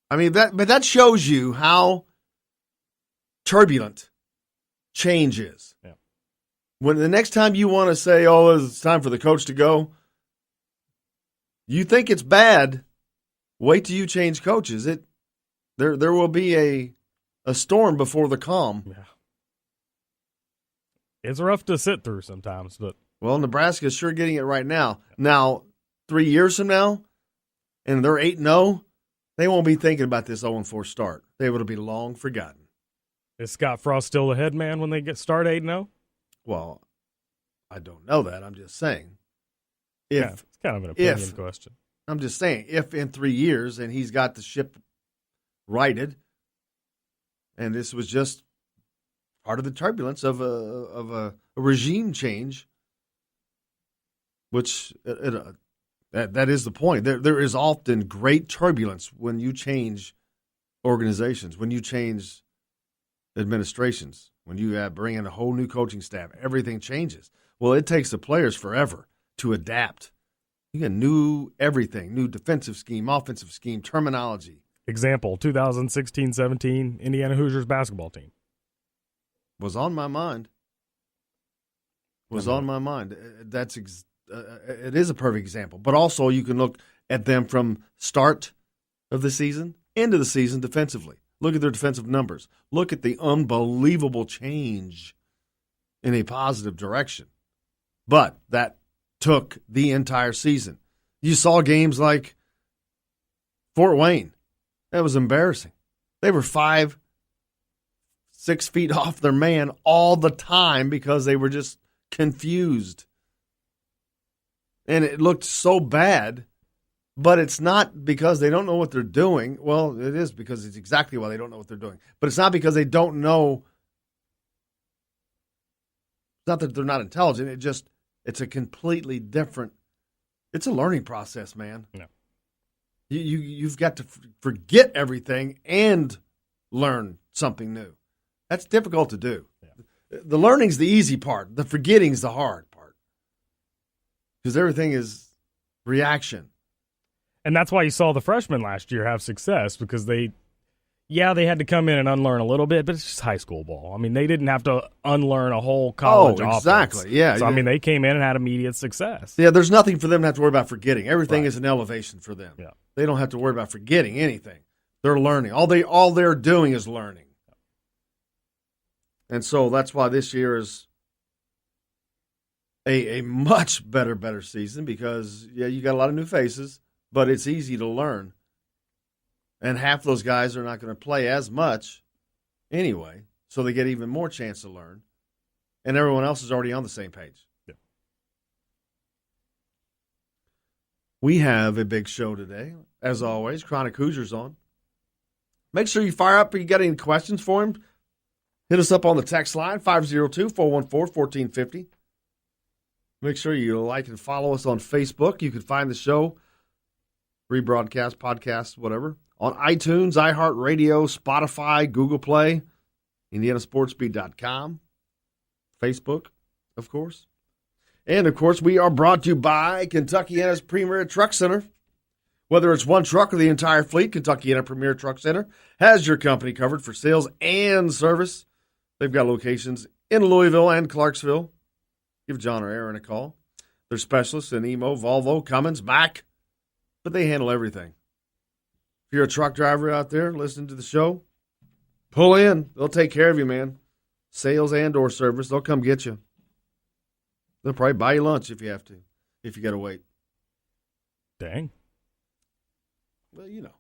I mean, that shows you how turbulent change is. Yeah. When the next time you want to say, "Oh, it's time for the coach to go," you think it's bad. Wait till you change coaches. There will be a storm before the calm. Yeah. It's rough to sit through sometimes, but well, Nebraska is sure getting it right now. Now, 3 years from now, and they're 8-0, they won't be thinking about this 0-4 start. They will be long forgotten. Is Scott Frost still the head man when they start 8-0? Well, I don't know that. I'm just saying. It's kind of an opinion question. I'm just saying, if in 3 years and he's got the ship righted, and this was just part of the turbulence of a regime change, which that is the point. There is often great turbulence when you change organizations, when you change administrations, when you bring in a whole new coaching staff. Everything changes. Well, it takes the players forever to adapt. You get new everything, new defensive scheme, offensive scheme, terminology. Example, 2016-17 Indiana Hoosiers basketball team. Was on my mind. On my mind. It is a perfect example. But also you can look at them from start of the season, end of the season defensively. Look at their defensive numbers. Look at the unbelievable change in a positive direction. But that took the entire season. You saw games like Fort Wayne. That was embarrassing. They were 5-6 feet off their man all the time because they were just confused. And it looked so bad, but it's not because they don't know what they're doing. Well, it is because it's exactly why they don't know what they're doing. But it's not because they don't know. It's not that they're not intelligent. It's a completely different, it's a learning process, man. No. You've got to forget everything and learn something new. That's difficult to do. Yeah. The learning's the easy part. The forgetting's the hard part. Because everything is reaction. And that's why you saw the freshmen last year have success, because they had to come in and unlearn a little bit, but it's just high school ball. I mean, they didn't have to unlearn a whole college offense. Exactly, yeah. So, I mean, they came in and had immediate success. Yeah, there's nothing for them to have to worry about forgetting. Everything is an elevation for them. Yeah. They don't have to worry about forgetting anything. They're learning. All they're doing is learning. And so that's why this year is a much better season because, you got a lot of new faces, but it's easy to learn. And half those guys are not going to play as much anyway, so they get even more chance to learn. And everyone else is already on the same page. Yeah. We have a big show today. As always, Chronic Hoosier's on. Make sure you fire up if you got any questions for him. Hit us up on the text line, 502-414-1450. Make sure you like and follow us on Facebook. You can find the show, rebroadcast, podcast, whatever, on iTunes, iHeartRadio, Spotify, Google Play, IndianaSportsBeat.com, Facebook, of course. And, of course, we are brought to you by Kentuckiana's Premier Truck Center. Whether it's one truck or the entire fleet, Kentuckiana Premier Truck Center has your company covered for sales and service. They've got locations in Louisville and Clarksville. Give John or Aaron a call. They're specialists in Emo, Volvo, Cummins, Mack, but they handle everything. If you're a truck driver out there listening to the show, pull in. They'll take care of you, man. sales and or service. They'll come get you. They'll probably buy you lunch if you have to, if you got to wait. Dang. Well, you know.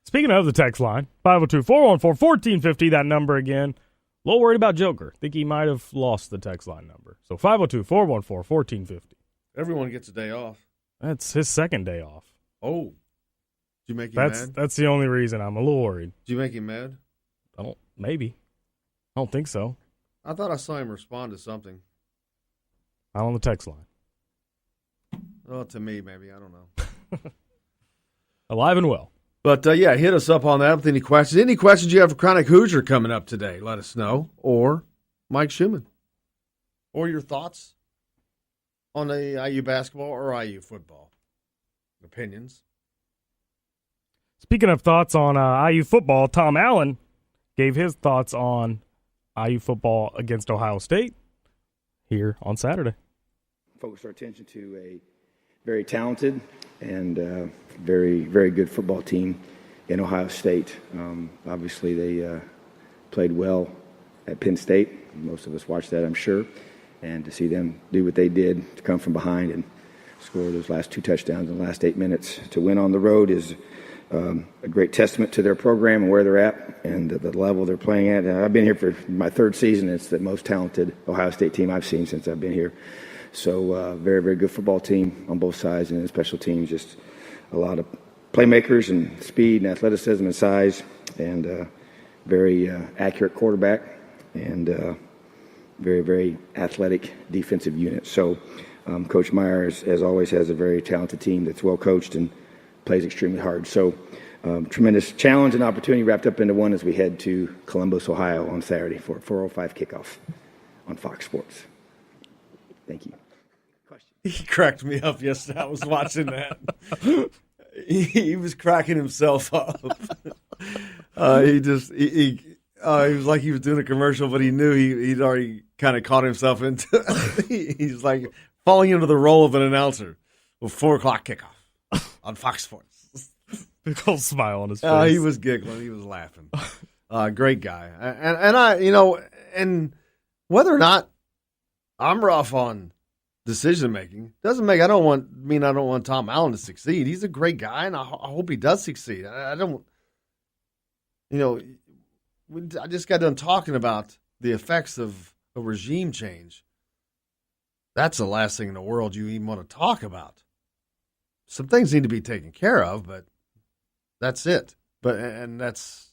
Speaking of the text line, 502-414-1450, that number again. A little worried about Joker. Think he might have lost the text line number. So 502-414-1450. Everyone gets a day off. That's his second day off. Oh. Did you make him mad? That's the only reason I'm a little worried. Did you make him mad? Maybe. I don't think so. I thought I saw him respond to something. Not on the text line. Well, to me, maybe. I don't know. Alive and well. But, yeah, hit us up on that with any questions. Any questions you have for Chronic Hoosier coming up today, let us know. Or Mike Schumann. Or your thoughts on the IU basketball or IU football. Opinions. Speaking of thoughts on IU football, Tom Allen gave his thoughts on IU football against Ohio State here on Saturday. Focus our attention to a very talented and very, very good football team in Ohio State. Obviously, they played well at Penn State. Most of us watched that, I'm sure. And to see them do what they did, to come from behind and score those last 2 touchdowns in the last 8 minutes to win on the road is a great testament to their program and where they're at and the level they're playing at. I've been here for my 3rd season. It's the most talented Ohio State team I've seen since I've been here. So very, very good football team on both sides, and special teams, just a lot of playmakers and speed and athleticism and size, and very accurate quarterback and very, very athletic defensive unit. So Coach Meyer, as always, has a very talented team that's well coached and plays extremely hard. So tremendous challenge and opportunity wrapped up into one as we head to Columbus, Ohio on Saturday for a 4:05 kickoff on Fox Sports. Thank you. Question? He cracked me up yesterday. I was watching that. He was cracking himself up. He was like he was doing a commercial, but he knew he'd already kind of caught himself into he's like falling into the role of an announcer with 4:00 kickoff on Fox Sports. Big old smile on his face. He was giggling. He was laughing. Great guy. And I, and whether or not I'm rough on decision making doesn't I don't want Tom Allen to succeed. He's a great guy, and I hope he does succeed. I don't, I just got done talking about the effects of a regime change. That's the last thing in the world you even want to talk about. Some things need to be taken care of, but that's it. And that's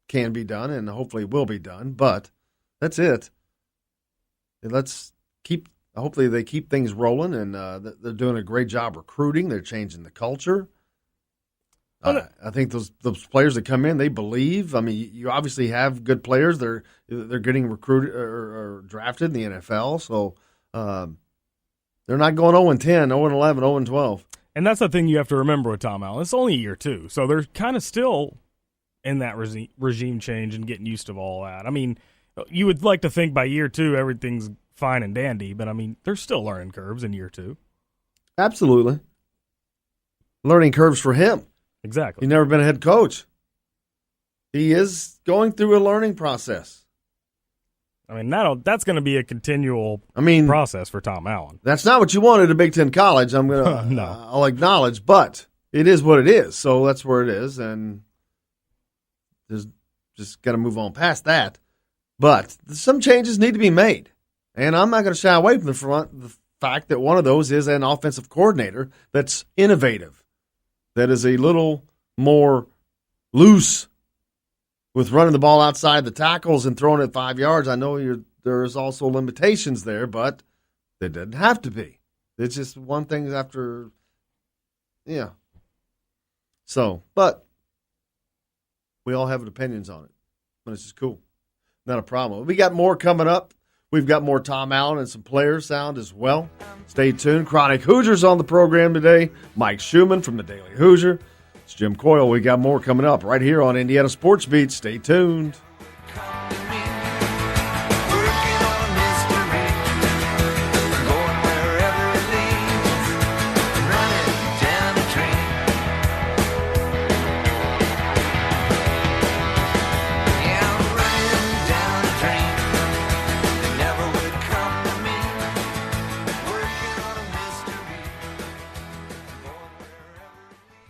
can be done, and hopefully will be done. But that's it. And hopefully they keep things rolling, and they're doing a great job recruiting. They're changing the culture. I think those players that come in, they believe. I mean, you obviously have good players. They're getting recruited or drafted in the NFL, so they're not going 0-10, 0-11, 0-12. And that's the thing you have to remember with Tom Allen. It's only year 2, so they're kind of still in that regime change and getting used to all that. I mean, you would like to think by year 2 everything's fine and dandy, but I mean, there's still learning curves in year 2. Absolutely. Learning curves for him. Exactly. He's never been a head coach. He is going through a learning process. I mean, that's going to be a continual process for Tom Allen. That's not what you wanted at Big Ten College. I'm going to I'll acknowledge, but it is what it is. So that's where it is, and there's just got to move on past that. But some changes need to be made, and I'm not going to shy away from the fact that one of those is an offensive coordinator that's innovative, that is a little more loose with running the ball outside the tackles and throwing it 5 yards. I know there's also limitations there, but they didn't have to be. It's just one thing after, yeah. So, but we all have opinions on it, but it's just cool. Not a problem. We got more coming up. We've got more Tom Allen and some player sound as well. Stay tuned. Chronic Hoosiers on the program today. Mike Schumann from the Daily Hoosier. It's Jim Coyle. We got more coming up right here on Indiana Sports Beat. Stay tuned.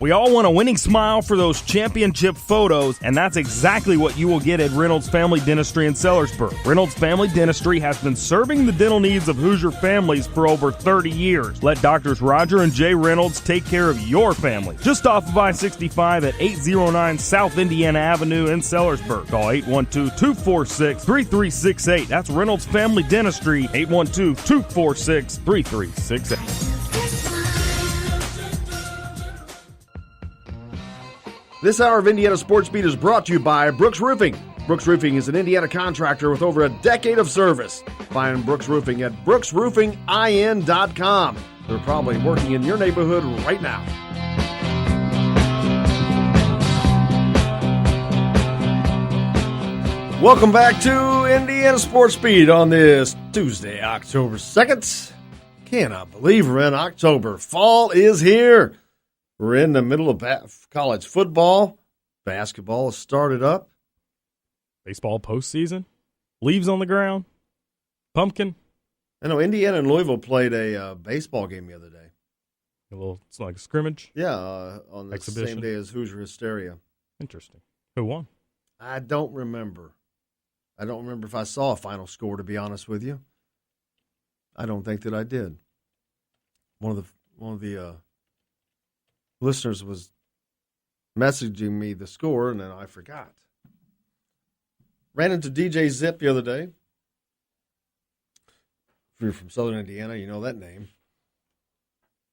We all want a winning smile for those championship photos, and that's exactly what you will get at Reynolds Family Dentistry in Sellersburg. Reynolds Family Dentistry has been serving the dental needs of Hoosier families for over 30 years. Let Doctors Roger and Jay Reynolds take care of your family. Just off of I-65 at 809 South Indiana Avenue in Sellersburg. Call 812-246-3368. That's Reynolds Family Dentistry, 812-246-3368. This hour of Indiana Sports Beat is brought to you by Brooks Roofing. Brooks Roofing is an Indiana contractor with over a decade of service. Find Brooks Roofing at brooksroofingin.com. They're probably working in your neighborhood right now. Welcome back to Indiana Sports Beat on this Tuesday, October 2nd. Cannot believe we're in October. Fall is here. We're in the middle of college football. Basketball has started up. Baseball postseason. Leaves on the ground. Pumpkin. I know Indiana and Louisville played a baseball game the other day. It's like a scrimmage? Yeah, on the Exhibition. same day as Hoosier Hysteria. Interesting. Who won? I don't remember. I don't remember if I saw a final score, to be honest with you. I don't think that I did. One of the listeners was messaging me the score, and then I forgot. Ran into DJ Zip the other day. If you're from Southern Indiana, you know that name.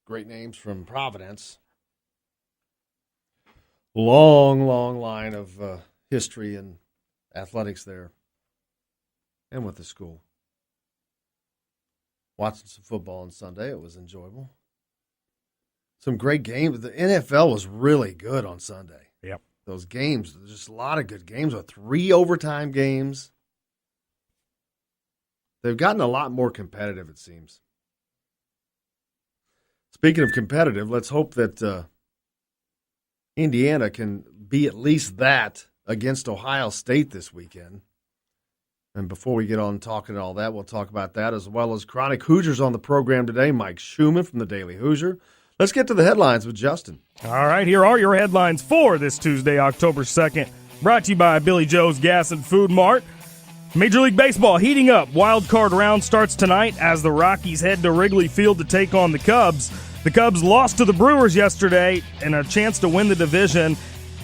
Great names from Providence. Long line of history and athletics there. And with the school. Watching some football on Sunday, it was enjoyable. Some great games. The NFL was really good on Sunday. Yep. Those games, just a lot of good games with 3 overtime games. They've gotten a lot more competitive, it seems. Speaking of competitive, let's hope that Indiana can be at least that against Ohio State this weekend. And before we get on talking all that, we'll talk about that as well as Chronic Hoosiers on the program today. Mike Schumann from the Daily Hoosier. Let's get to the headlines with Justin. All right, here are your headlines for this Tuesday, October 2nd. Brought to you by Billy Joe's Gas and Food Mart. Major League Baseball heating up. Wild card round starts tonight as the Rockies head to Wrigley Field to take on the Cubs. The Cubs lost to the Brewers yesterday in a chance to win the division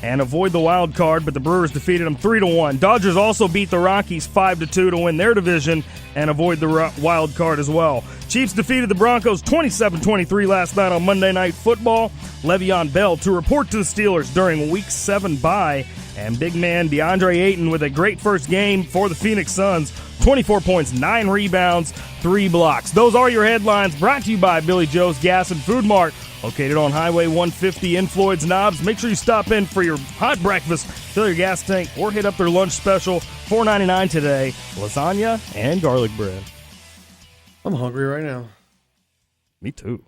and avoid the wild card, but the Brewers defeated them 3-1. Dodgers also beat the Rockies 5-2 to win their division and avoid the wild card as well. Chiefs defeated the Broncos 27-23 last night on Monday Night Football. Le'Veon Bell to report to the Steelers during Week 7 bye, and big man DeAndre Ayton with a great first game for the Phoenix Suns. 24 points, 9 rebounds, 3 blocks. Those are your headlines, brought to you by Billy Joe's Gas and Food Mart, located on Highway 150 in Floyd's Knobs. Make sure you stop in for your hot breakfast, fill your gas tank, or hit up their lunch special, $4.99 today, lasagna and garlic bread. I'm hungry right now. Me too.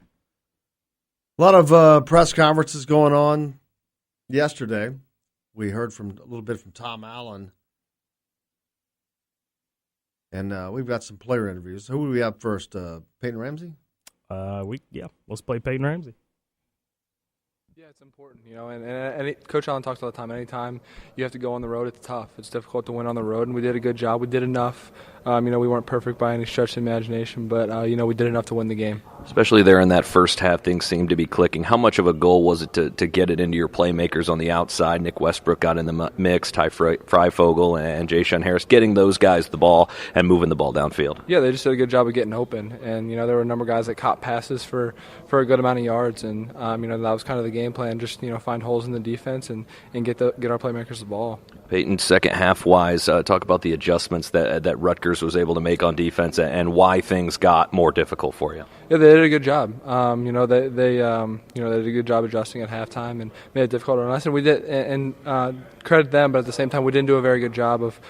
A lot of press conferences going on yesterday. We heard a little bit from Tom Allen. And we've got some player interviews. Who do we have first? Peyton Ramsey? Let's play Peyton Ramsey. Yeah, it's important, and Coach Allen talks all the time. Anytime you have to go on the road, it's tough. It's difficult to win on the road, and we did a good job. We did enough. We weren't perfect by any stretch of the imagination, but, we did enough to win the game. Especially there in that first half, things seemed to be clicking. How much of a goal was it to get it into your playmakers on the outside? Nick Westbrook got in the mix, Ty Freifogel and Jay-Shun Harris, getting those guys the ball and moving the ball downfield. Yeah, they just did a good job of getting open, and, there were a number of guys that caught passes for a good amount of yards, and, that was kind of the game plan, just, find holes in the defense and get our playmakers the ball. Peyton, second half-wise, talk about the adjustments that Rutgers was able to make on defense and why things got more difficult for you. Yeah, they did a good job. They did a good job adjusting at halftime and made it difficult on us. And we did, and credit them, but at the same time, we didn't do a very good job of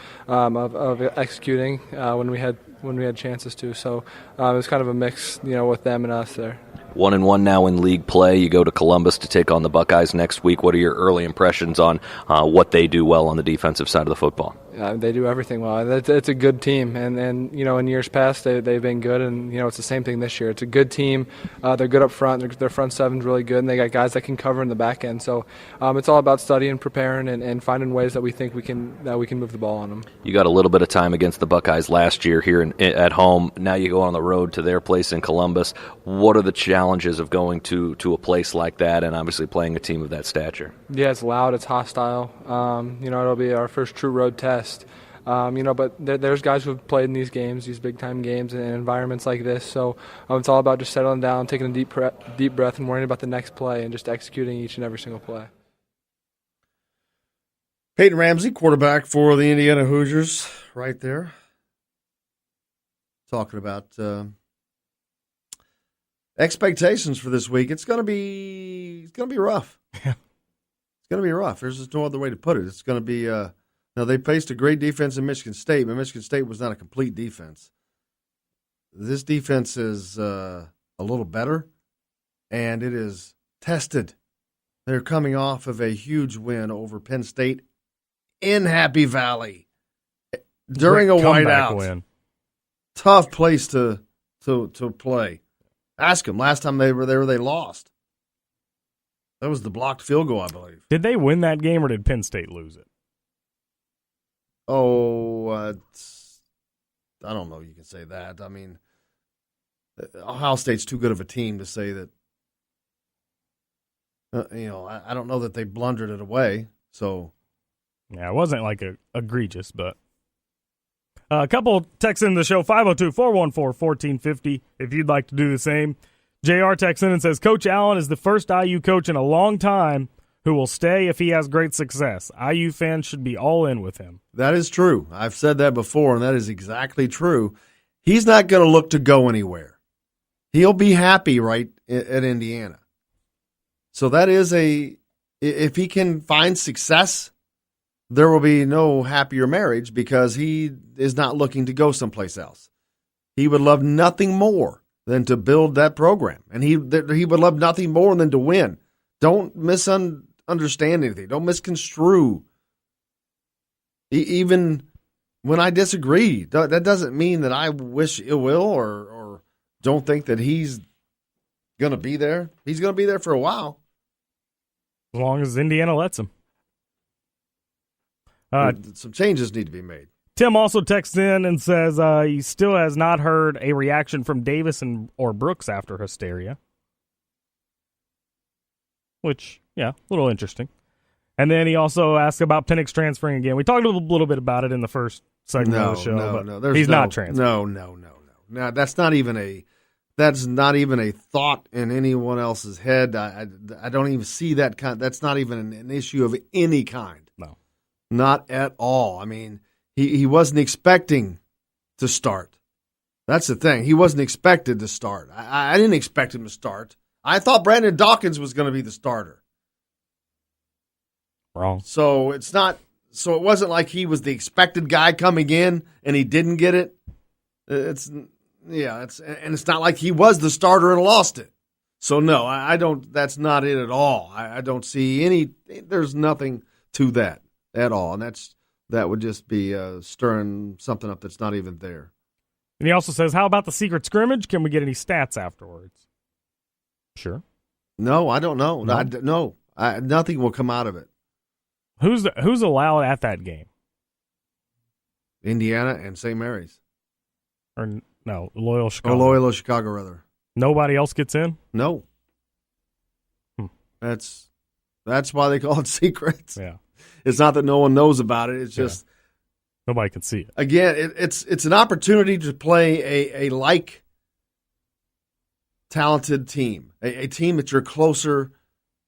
executing when we had chances to. So it was kind of a mix, with them and us there. 1-1 now in league play. You go to Columbus to take on the Buckeyes next week. What are your early impressions on what they do well on the defensive side of the football? They do everything well. It's a good team, and in years past they've been good, and it's the same thing this year. It's a good team. They're good up front. Their front seven's really good, and they got guys that can cover in the back end. So it's all about studying, preparing, and finding ways that we think we can move the ball on them. You got a little bit of time against the Buckeyes last year here at home. Now you go on the road to their place in Columbus. What are the challenges of going to a place like that, and obviously playing a team of that stature? Yeah, it's loud, it's hostile. It'll be our first true road test. But there's guys who've played in these games, these big-time games, in environments like this. So it's all about just settling down, taking a deep breath, and worrying about the next play and just executing each and every single play. Peyton Ramsey, quarterback for the Indiana Hoosiers, right there. Talking about expectations for this week. It's going to be rough. Yeah. It's going to be rough. There's just no other way to put it. It's going to be now they faced a great defense in Michigan State, but Michigan State was not a complete defense. This defense is a little better, and it is tested. They're coming off of a huge win over Penn State in Happy Valley during a whiteout. Win. Tough place to play. Ask them. Last time they were there, they lost. That was the blocked field goal, I believe. Did they win that game, or did Penn State lose it? Oh, I don't know. You can say that. I mean, Ohio State's too good of a team to say that. I don't know that they blundered it away. So, yeah, it wasn't like egregious, but a couple texts in the show, 502-414-1450, if you'd like to do the same. JR texts in and says, Coach Allen is the first IU coach in a long time who will stay if he has great success. IU fans should be all in with him. That is true. I've said that before, and that is exactly true. He's not going to look to go anywhere. He'll be happy right at Indiana. So that is if he can find success, there will be no happier marriage because he is not looking to go someplace else. He would love nothing more than to build that program. And he would love nothing more than to win. Don't misunderstand anything. Don't misconstrue. Even when I disagree, that doesn't mean that I wish ill will or don't think that he's going to be there. He's going to be there for a while. As long as Indiana lets him. Some changes need to be made. Tim also texts in and says he still has not heard a reaction from Davis or Brooks after hysteria. Which, yeah, a little interesting. And then he also asked about Penix transferring again. We talked a little bit about it in the first segment of the show. No, he's not transferring. No. Now, that's not even a thought in anyone else's head. I don't even see that kind. That's not even an issue of any kind. No. Not at all. I mean, he wasn't expecting to start. That's the thing. He wasn't expected to start. I didn't expect him to start. I thought Brandon Dawkins was going to be the starter. Wrong. So it wasn't like he was the expected guy coming in and he didn't get it. It's not like he was the starter and lost it. So no, I don't. That's not it at all. I don't see any. There's nothing to that at all, and that would just be stirring something up that's not even there. And he also says, "How about the secret scrimmage? Can we get any stats afterwards?" Sure. No, I don't know. No, nothing will come out of it. Who's allowed at that game? Indiana and St. Mary's. Or no, Loyola Chicago. Loyola Chicago, rather. Nobody else gets in? No. That's why they call it secrets. Yeah. It's not that no one knows about it. It's just nobody can see it. Again, it's an opportunity to play a talented team, a team that you're closer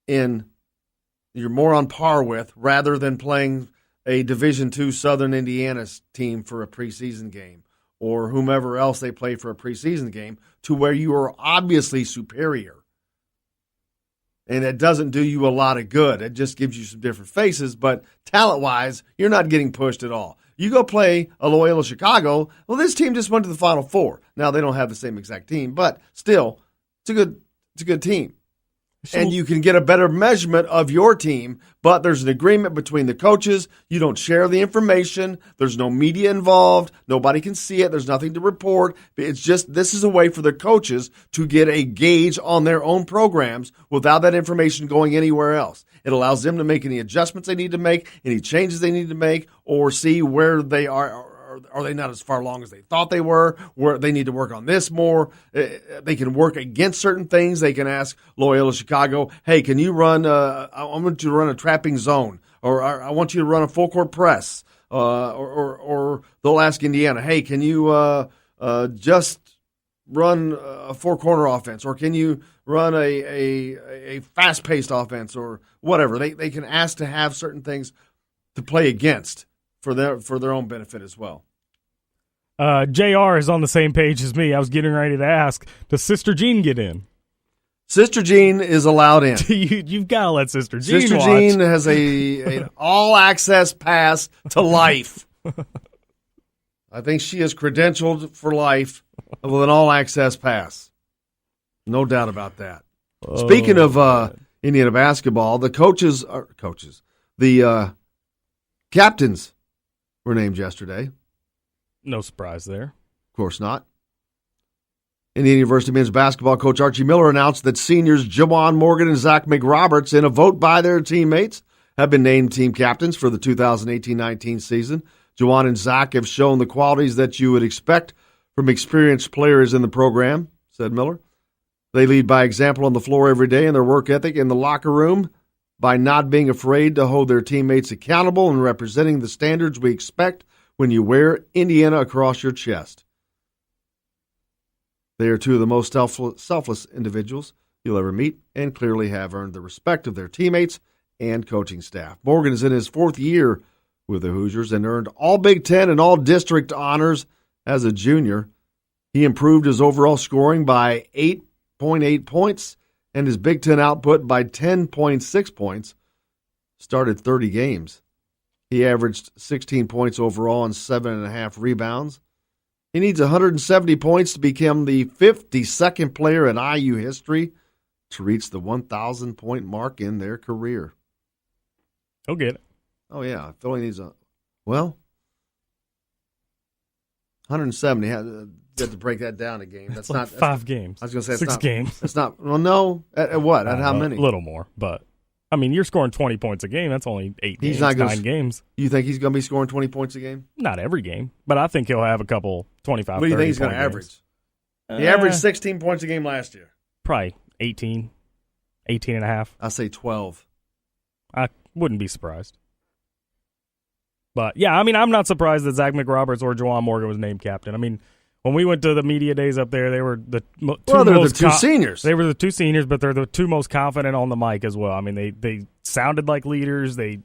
in, you're more on par with, rather than playing a Division II Southern Indiana team for a preseason game or whomever else they play for a preseason game, to where you are obviously superior. And it doesn't do you a lot of good. It just gives you some different faces, but talent-wise, you're not getting pushed at all. You go play a Loyola Chicago, well, this team just went to the Final Four. Now, they don't have the same exact team, but still, it's a good team. and you can get a better measurement of your team. But there's an agreement between the coaches. You don't share the information. There's no media involved. Nobody can see it. There's nothing to report. It's just this is a way for the coaches to get a gauge on their own programs without that information going anywhere else. It allows them to make any adjustments they need to make, any changes they need to make, or see where they are. Are they not as far along as they thought they were? Where they need to work on this more? They can work against certain things. They can ask Loyola Chicago, "Hey, can you run? I want you to run a trapping zone, or I want you to run a full court press." Or they'll ask Indiana, "Hey, can you just run a four corner offense, or can you run a fast paced offense, or whatever?" They can ask to have certain things to play against for their own benefit as well. JR is on the same page as me. I was getting ready to ask, does Sister Jean get in? Sister Jean is allowed in. You've got to let Sister Jean Sister watch. Jean has an all-access pass to life. I think she is credentialed for life with an all-access pass. No doubt about that. Speaking of Indiana basketball, the captains were named yesterday. No surprise there. Of course not. Indiana University men's basketball coach Archie Miller announced that seniors Juwan Morgan and Zach McRoberts, in a vote by their teammates, have been named team captains for the 2018-19 season. Juwan and Zach have shown the qualities that you would expect from experienced players in the program, said Miller. They lead by example on the floor every day in their work ethic in the locker room by not being afraid to hold their teammates accountable and representing the standards we expect when you wear Indiana across your chest. They are two of the most selfless individuals you'll ever meet and clearly have earned the respect of their teammates and coaching staff. Morgan is in his fourth year with the Hoosiers and earned all Big Ten and all district honors as a junior. He improved his overall scoring by 8.8 points and his Big Ten output by 10.6 points. Started 30 games. He averaged 16 points overall and 7.5 rebounds. He needs 170 points to become the 52nd player in IU history to reach the 1,000-point mark in their career. He'll get it. Oh, yeah. Philly needs 170. You have to break that down a game. That's like not 5 games. I was going to say 6 games. That's not. Well, no. At what? At how many? A little more, but I mean, you're scoring 20 points a game. That's only 8 games, 9 games. You think he's going to be scoring 20 points a game? Not every game, but I think he'll have a couple 25, 30 What do you think he's going to average? He averaged 16 points a game last year. Probably 18 and a half. I say 12. I wouldn't be surprised. But, yeah, I mean, I'm not surprised that Zach McRoberts or Juwan Morgan was named captain. I mean, when we went to the media days up there, they were the two seniors. They were the 2 seniors, but they're the 2 most confident on the mic as well. I mean, they sounded like leaders. They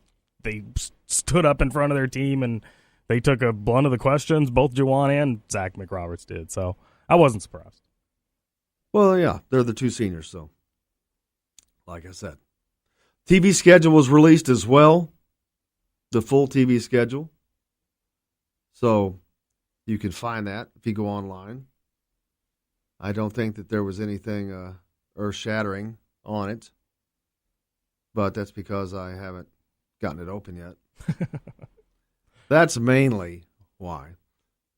stood up in front of their team, and they took a blunt of the questions. Both Juwan and Zach McRoberts did. So I wasn't surprised. Well, yeah, they're the 2 seniors, so like I said. TV schedule was released as well, the full TV schedule. So you can find that if you go online. I don't think that there was anything earth-shattering on it, but that's because I haven't gotten it open yet. That's mainly why.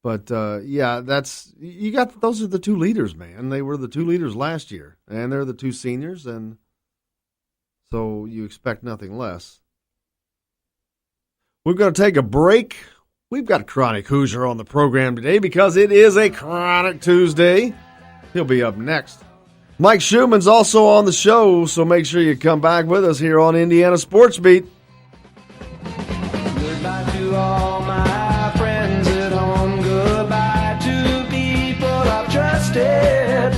But, yeah, those are the 2 leaders, man. They were the 2 leaders last year, and they're the 2 seniors, and so you expect nothing less. We're going to take a break. We've got Chronic Hoosier on the program today because it is a Chronic Tuesday. He'll be up next. Mike Schumann's also on the show, so make sure you come back with us here on Indiana Sports Beat. Goodbye to all my friends at home. Goodbye to people I've trusted.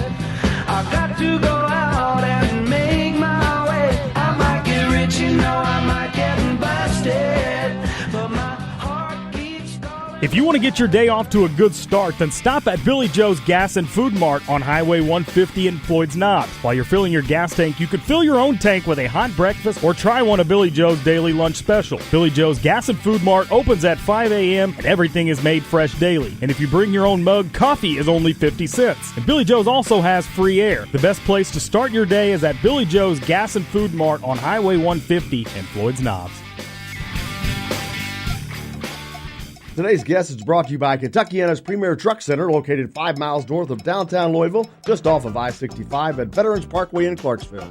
I've got to go out and make my way. I might get rich, I might get busted. But my heart keeps calling. If you want to get your day off to a good start, then stop at Billy Joe's Gas and Food Mart on Highway 150 in Floyd's Knobs. While you're filling your gas tank, you could fill your own tank with a hot breakfast or try one of Billy Joe's daily lunch special. Billy Joe's Gas and Food Mart opens at 5 a.m. and everything is made fresh daily. And if you bring your own mug, coffee is only 50 cents. And Billy Joe's also has free air. The best place to start your day is at Billy Joe's Gas and Food Mart on Highway 150 in Floyd's Knobs. Today's guest is brought to you by Kentuckiana's Premier Truck Center, located 5 miles north of downtown Louisville, just off of I-65 at Veterans Parkway in Clarksville.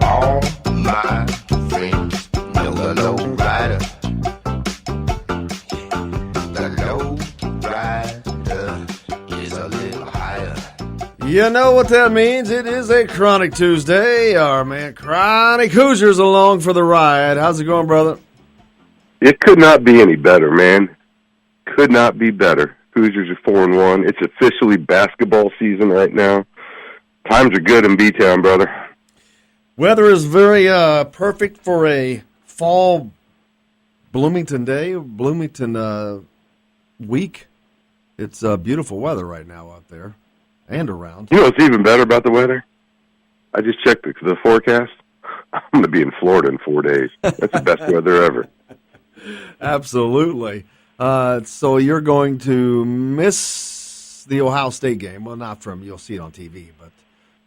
All my friends know the low rider. The low rider is a little higher. You know what that means. It is a Chronic Tuesday. Our man Chronic Hoosier's along for the ride. How's it going, brother? It could not be any better, man. Could not be better. Hoosiers are 4-1. It's officially basketball season right now. Times are good in B-Town, brother. Weather is very perfect for a fall Bloomington day, Bloomington week. It's beautiful weather right now out there. And around. You know what's even better about the weather? I just checked the forecast. I'm going to be in Florida in 4 days. That's the best weather ever. Absolutely. So you're going to miss the Ohio State game. Well, not from you'll see it on TV, but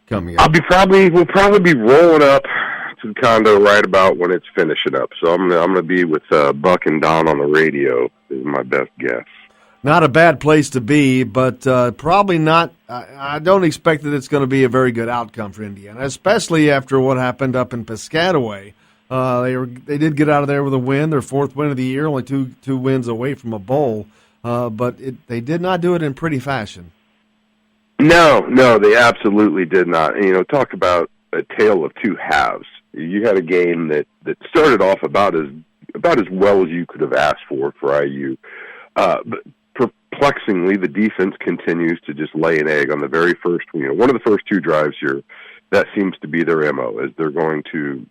coming up. We'll probably be rolling up to the condo right about when it's finishing up. So I'm going to be with Buck and Don on the radio is my best guess. Not a bad place to be, but probably not. I don't expect that it's going to be a very good outcome for Indiana, especially after what happened up in Piscataway. They did get out of there with a win, their fourth win of the year, only two wins away from a bowl, but they did not do it in pretty fashion. No, they absolutely did not. And, talk about a tale of two halves. You had a game that started off about as well as you could have asked for IU, but perplexingly, the defense continues to just lay an egg on the very first, one of the first two drives here. That seems to be their MO, is they're going to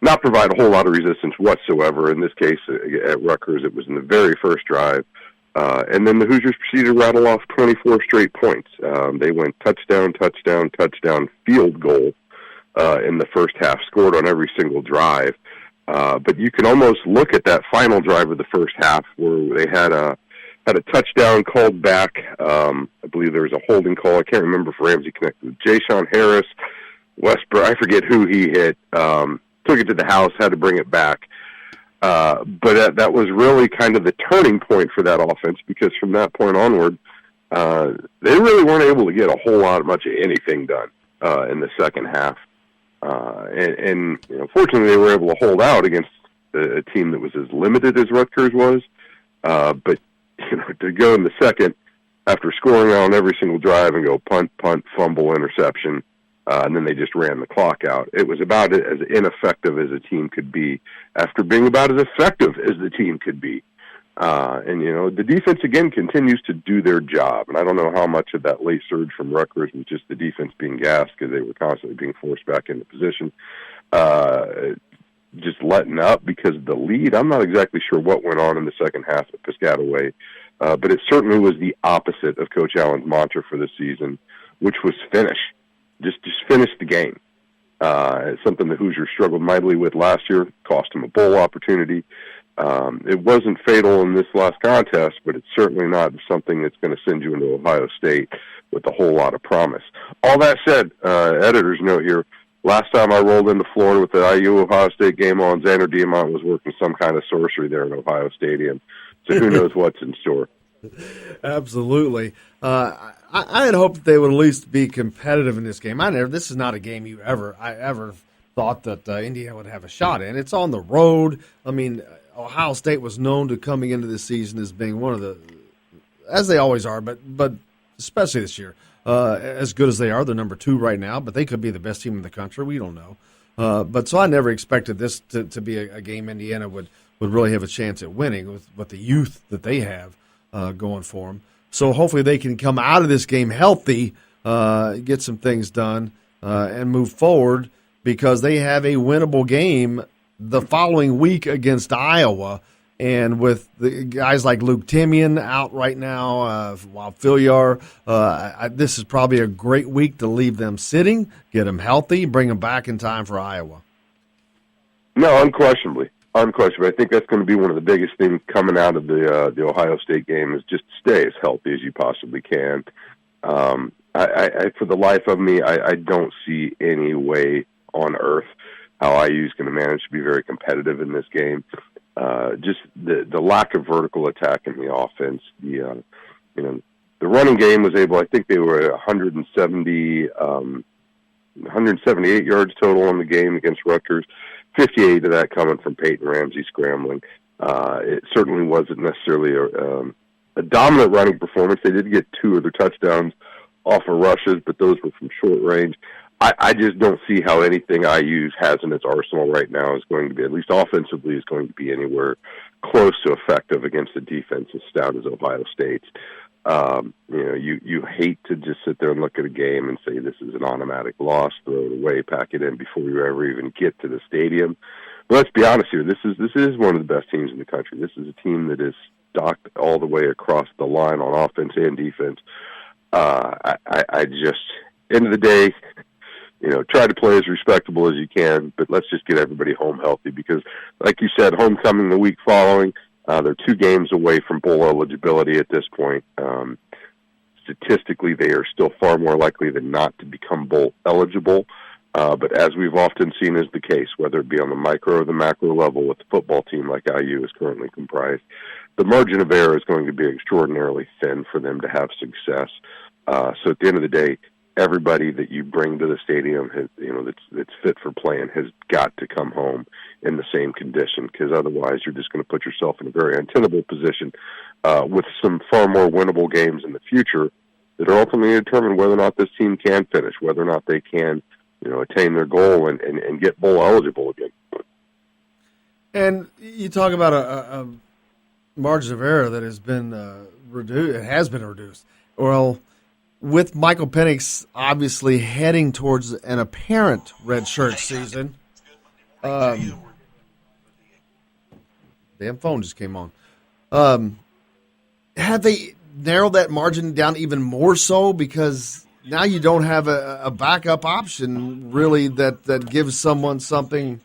not provide a whole lot of resistance whatsoever. In this case, at Rutgers, it was in the very first drive. And then the Hoosiers proceeded to rattle off 24 straight points. They went touchdown, field goal in the first half, scored on every single drive. But you can almost look at that final drive of the first half where they had a touchdown called back. I believe there was a holding call. I can't remember if Ramsey connected with Jay-Sean Harris, Westbrook. I forget who he hit. Took it to the house, had to bring it back. But that was really kind of the turning point for that offense, because from that point onward, they really weren't able to get a whole lot much of anything done in the second half. And fortunately, they were able to hold out against a team that was as limited as Rutgers was. But to go in the second after scoring on every single drive and go punt, fumble, interception, and then they just ran the clock out. It was about as ineffective as a team could be after being about as effective as the team could be. And the defense, again, continues to do their job. And I don't know how much of that late surge from Rutgers was just the defense being gassed because they were constantly being forced back into position, just letting up because of the lead. I'm not exactly sure what went on in the second half at Piscataway, but it certainly was the opposite of Coach Allen's mantra for the season, which was finish. Just finish the game. It's something the Hoosiers struggled mightily with last year, cost them a bowl opportunity. It wasn't fatal in this last contest, but it's certainly not something that's going to send you into Ohio State with a whole lot of promise. All that said, editor's note here, last time I rolled into Florida with the IU-Ohio State game on, Xander Diamont was working some kind of sorcery there in Ohio Stadium. So who knows what's in store. Absolutely. I had hoped they would at least be competitive in this game. This is not a game I ever thought that Indiana would have a shot in. It's on the road. I mean, Ohio State was known to coming into this season as being one of the, as they always are, but especially this year, as good as they are. They're number 2 right now, but they could be the best team in the country. We don't know. But so I never expected this to be a game Indiana would really have a chance at winning with the youth that they have going for them. So hopefully they can come out of this game healthy, get some things done, and move forward, because they have a winnable game the following week against Iowa. And with the guys like Luke Timian out right now, while Filliar, this is probably a great week to leave them sitting, get them healthy, bring them back in time for Iowa. No, unquestionably. I think that's going to be one of the biggest things coming out of the Ohio State game is just stay as healthy as you possibly can. I for the life of me, I don't see any way on earth how IU is going to manage to be very competitive in this game. Just the lack of vertical attack in the offense. The running game was able. I think they were at 178 yards total on the game against Rutgers. 58 of that coming from Peyton Ramsey scrambling. It certainly wasn't necessarily a dominant running performance. They did get 2 of their touchdowns off of rushes, but those were from short range. I just don't see how anything IU has in its arsenal right now is going to be, at least offensively, is going to be anywhere close to effective against a defense as stout as Ohio State's. You hate to just sit there and look at a game and say this is an automatic loss, throw it away, pack it in before you ever even get to the stadium. But let's be honest here. This is one of the best teams in the country. This is a team that is stocked all the way across the line on offense and defense. I just, end of the day, try to play as respectable as you can, but let's just get everybody home healthy because, like you said, homecoming the week following, they're 2 games away from bowl eligibility at this point. Statistically, they are still far more likely than not to become bowl eligible. But as we've often seen is the case, whether it be on the micro or the macro level with the football team like IU is currently comprised, the margin of error is going to be extraordinarily thin for them to have success. So at the end of the day, everybody that you bring to the stadium has, that's fit for playing has got to come home in the same condition, because otherwise you're just going to put yourself in a very untenable position with some far more winnable games in the future that are ultimately determine whether or not this team can finish, whether or not they can, attain their goal and get bowl eligible again. And you talk about a margin of error that has been reduced. It has been reduced. Well, with Michael Penix obviously heading towards an apparent redshirt season, damn phone just came on. Have they narrowed that margin down even more so? Because now you don't have a backup option really that gives someone something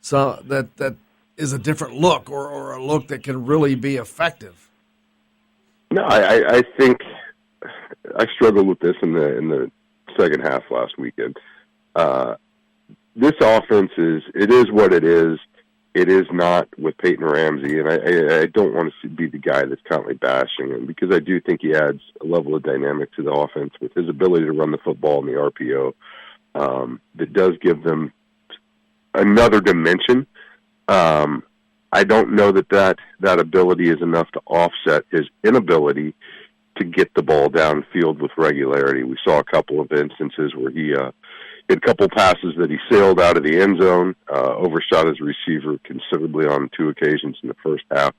that is a different look or a look that can really be effective. No, I think I struggled with this in the second half last weekend. This offense is what it is. It is not with Peyton Ramsey, and I don't want to be the guy that's constantly bashing him, because I do think he adds a level of dynamic to the offense with his ability to run the football in the RPO that does give them another dimension. I don't know that ability is enough to offset his inability to get the ball downfield with regularity. We saw a couple of instances where he had a couple passes that he sailed out of the end zone, overshot his receiver considerably on 2 occasions in the first half.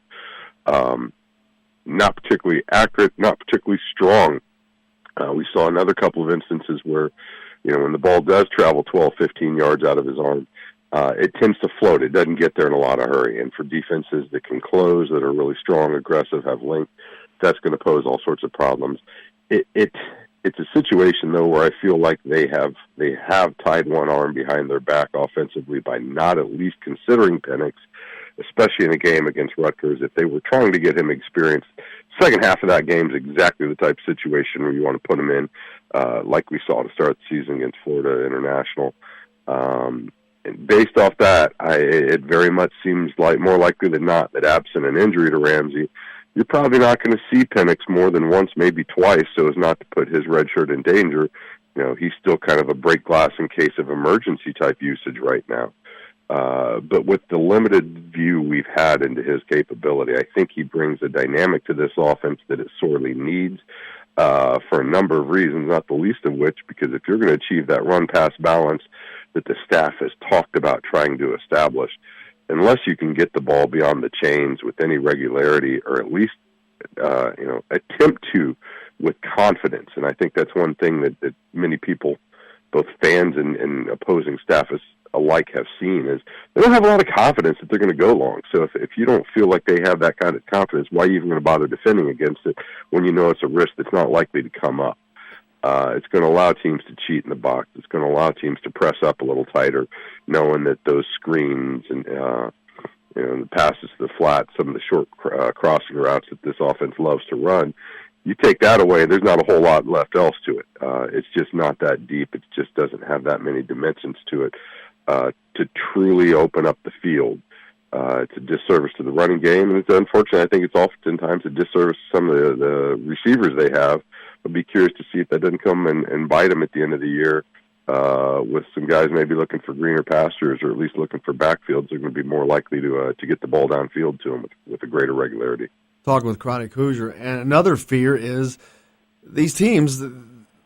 Not particularly accurate, not particularly strong. We saw another couple of instances where, when the ball does travel 12, 15 yards out of his arm, it tends to float. It doesn't get there in a lot of hurry. And for defenses that can close, that are really strong, aggressive, have length, that's going to pose all sorts of problems. It's a situation, though, where I feel like they have tied one arm behind their back offensively by not at least considering Penix, especially in a game against Rutgers. If they were trying to get him experience, second half of that game is exactly the type of situation where you want to put him in, like we saw to start the season against Florida International. And based off that, it very much seems like more likely than not that absent an injury to Ramsey, you're probably not going to see Penix more than once, maybe twice, so as not to put his red shirt in danger. He's still kind of a break glass in case of emergency type usage right now. But with the limited view we've had into his capability, I think he brings a dynamic to this offense that it sorely needs for a number of reasons, not the least of which, because if you're going to achieve that run-pass balance that the staff has talked about trying to establish, unless you can get the ball beyond the chains with any regularity, or at least attempt to with confidence. And I think that's one thing that many people, both fans and opposing staff, alike have seen is they don't have a lot of confidence that they're going to go long. So if you don't feel like they have that kind of confidence, why are you even going to bother defending against it when you know it's a risk that's not likely to come up? It's going to allow teams to cheat in the box. It's going to allow teams to press up a little tighter, knowing that those screens and the passes to the flat, some of the short crossing routes that this offense loves to run, you take that away, there's not a whole lot left else to it. It's just not that deep. It just doesn't have that many dimensions to it to truly open up the field. It's a disservice to the running game, and it's unfortunate. I think it's oftentimes a disservice to some of the receivers they have. I'll be curious to see if that doesn't come and bite them at the end of the year with some guys maybe looking for greener pastures or at least looking for backfields. They're going to be more likely to get the ball downfield to them with a greater regularity. Talking with Chronic Hoosier, and another fear is these teams.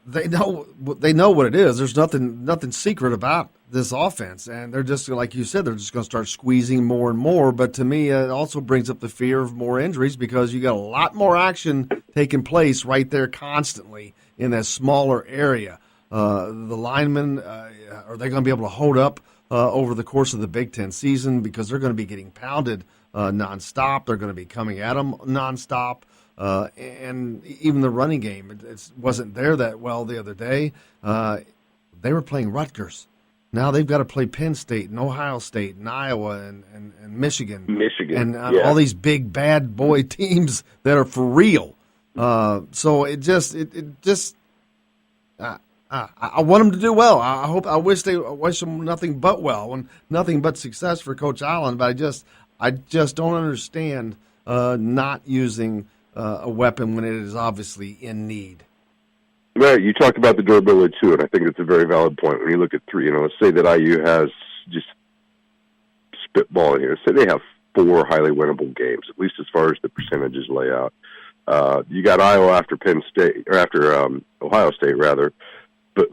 They know what it is. There's nothing secret about this offense, and they're just like you said. They're just going to start squeezing more and more. But to me, it also brings up the fear of more injuries because you got a lot more action taking place right there constantly in that smaller area. The linemen are they going to be able to hold up over the course of the Big Ten season because they're going to be getting pounded nonstop. They're going to be coming at them nonstop. And even the running game, it wasn't there that well the other day. They were playing Rutgers. Now they've got to play Penn State and Ohio State and Iowa and Michigan. And all these big bad boy teams that are for real. So I want them to do well. I wish them nothing but well and nothing but success for Coach Allen. But I just don't understand not using a weapon when it is obviously in need. Right, you talked about the durability too, and I think it's a very valid point. When you look at three, let's say that IU has just spitballing here. Say they have 4 highly winnable games, at least as far as the percentages lay out. You got Iowa after Penn State or after Ohio State rather, but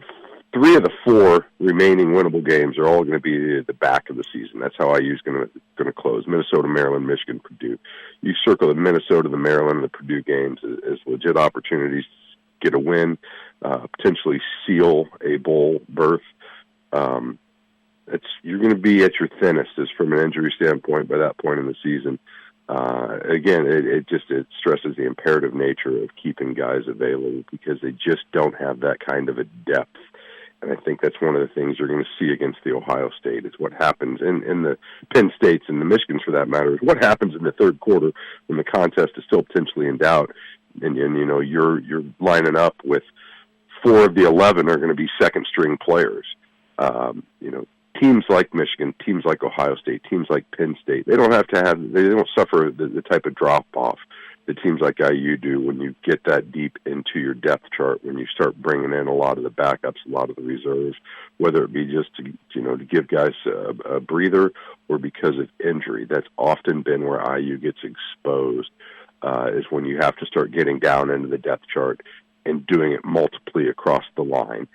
3 of the 4 remaining winnable games are all going to be the back of the season. That's how IU is going to close. Minnesota, Maryland, Michigan, Purdue. You circle the Minnesota, the Maryland, and the Purdue games as legit opportunities to get a win, potentially seal a bowl berth. You're going to be at your thinnest as from an injury standpoint by that point in the season. Again, it stresses the imperative nature of keeping guys available because they just don't have that kind of a depth. And I think that's one of the things you're going to see against the Ohio State is what happens in the Penn States and the Michigans for that matter is what happens in the third quarter when the contest is still potentially in doubt. And you're lining up with 4 of the 11 are going to be second string players. Teams like Michigan, teams like Ohio State, teams like Penn State, they don't suffer the type of drop off that teams like IU do when you get that deep into your depth chart, when you start bringing in a lot of the backups, a lot of the reserves, whether it be just to give guys a breather or because of injury. That's often been where IU gets exposed, is when you have to start getting down into the depth chart and doing it multiply across the line.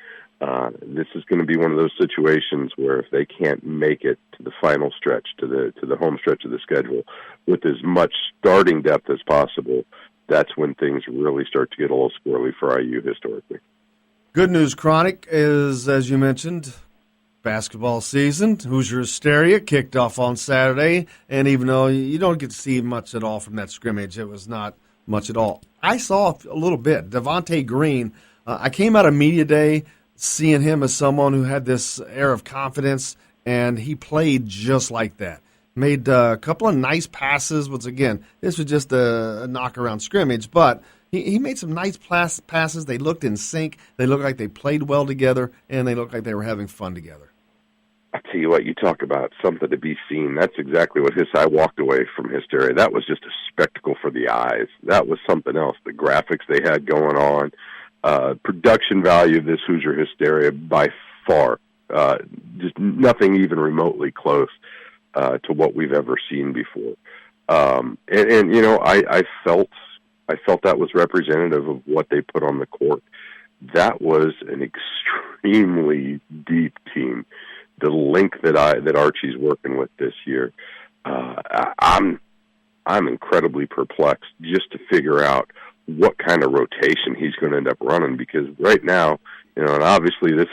This is going to be one of those situations where if they can't make it to the final stretch, to the home stretch of the schedule, with as much starting depth as possible, that's when things really start to get a little squirrely for IU historically. Good news, Chronic, is, as you mentioned, basketball season. Hoosier Hysteria kicked off on Saturday, and even though you don't get to see much at all from that scrimmage, it was not much at all. I saw a little bit. Devontae Green, I came out of media day seeing him as someone who had this air of confidence, and he played just like that. Made a couple of nice passes, which, again, this was just a knock-around scrimmage, but he made some nice passes. They looked in sync. They looked like they played well together, and they looked like they were having fun together. I tell you what, you talk about something to be seen. That's exactly what I walked away from Hysteria. That was just a spectacle for the eyes. That was something else. The graphics they had going on. Production value of this Hoosier Hysteria by far, just nothing even remotely close to what we've ever seen before. I felt that was representative of what they put on the court. That was an extremely deep team. The link that Archie's working with this year, I'm incredibly perplexed just to figure out what kind of rotation he's going to end up running, because right now, and obviously this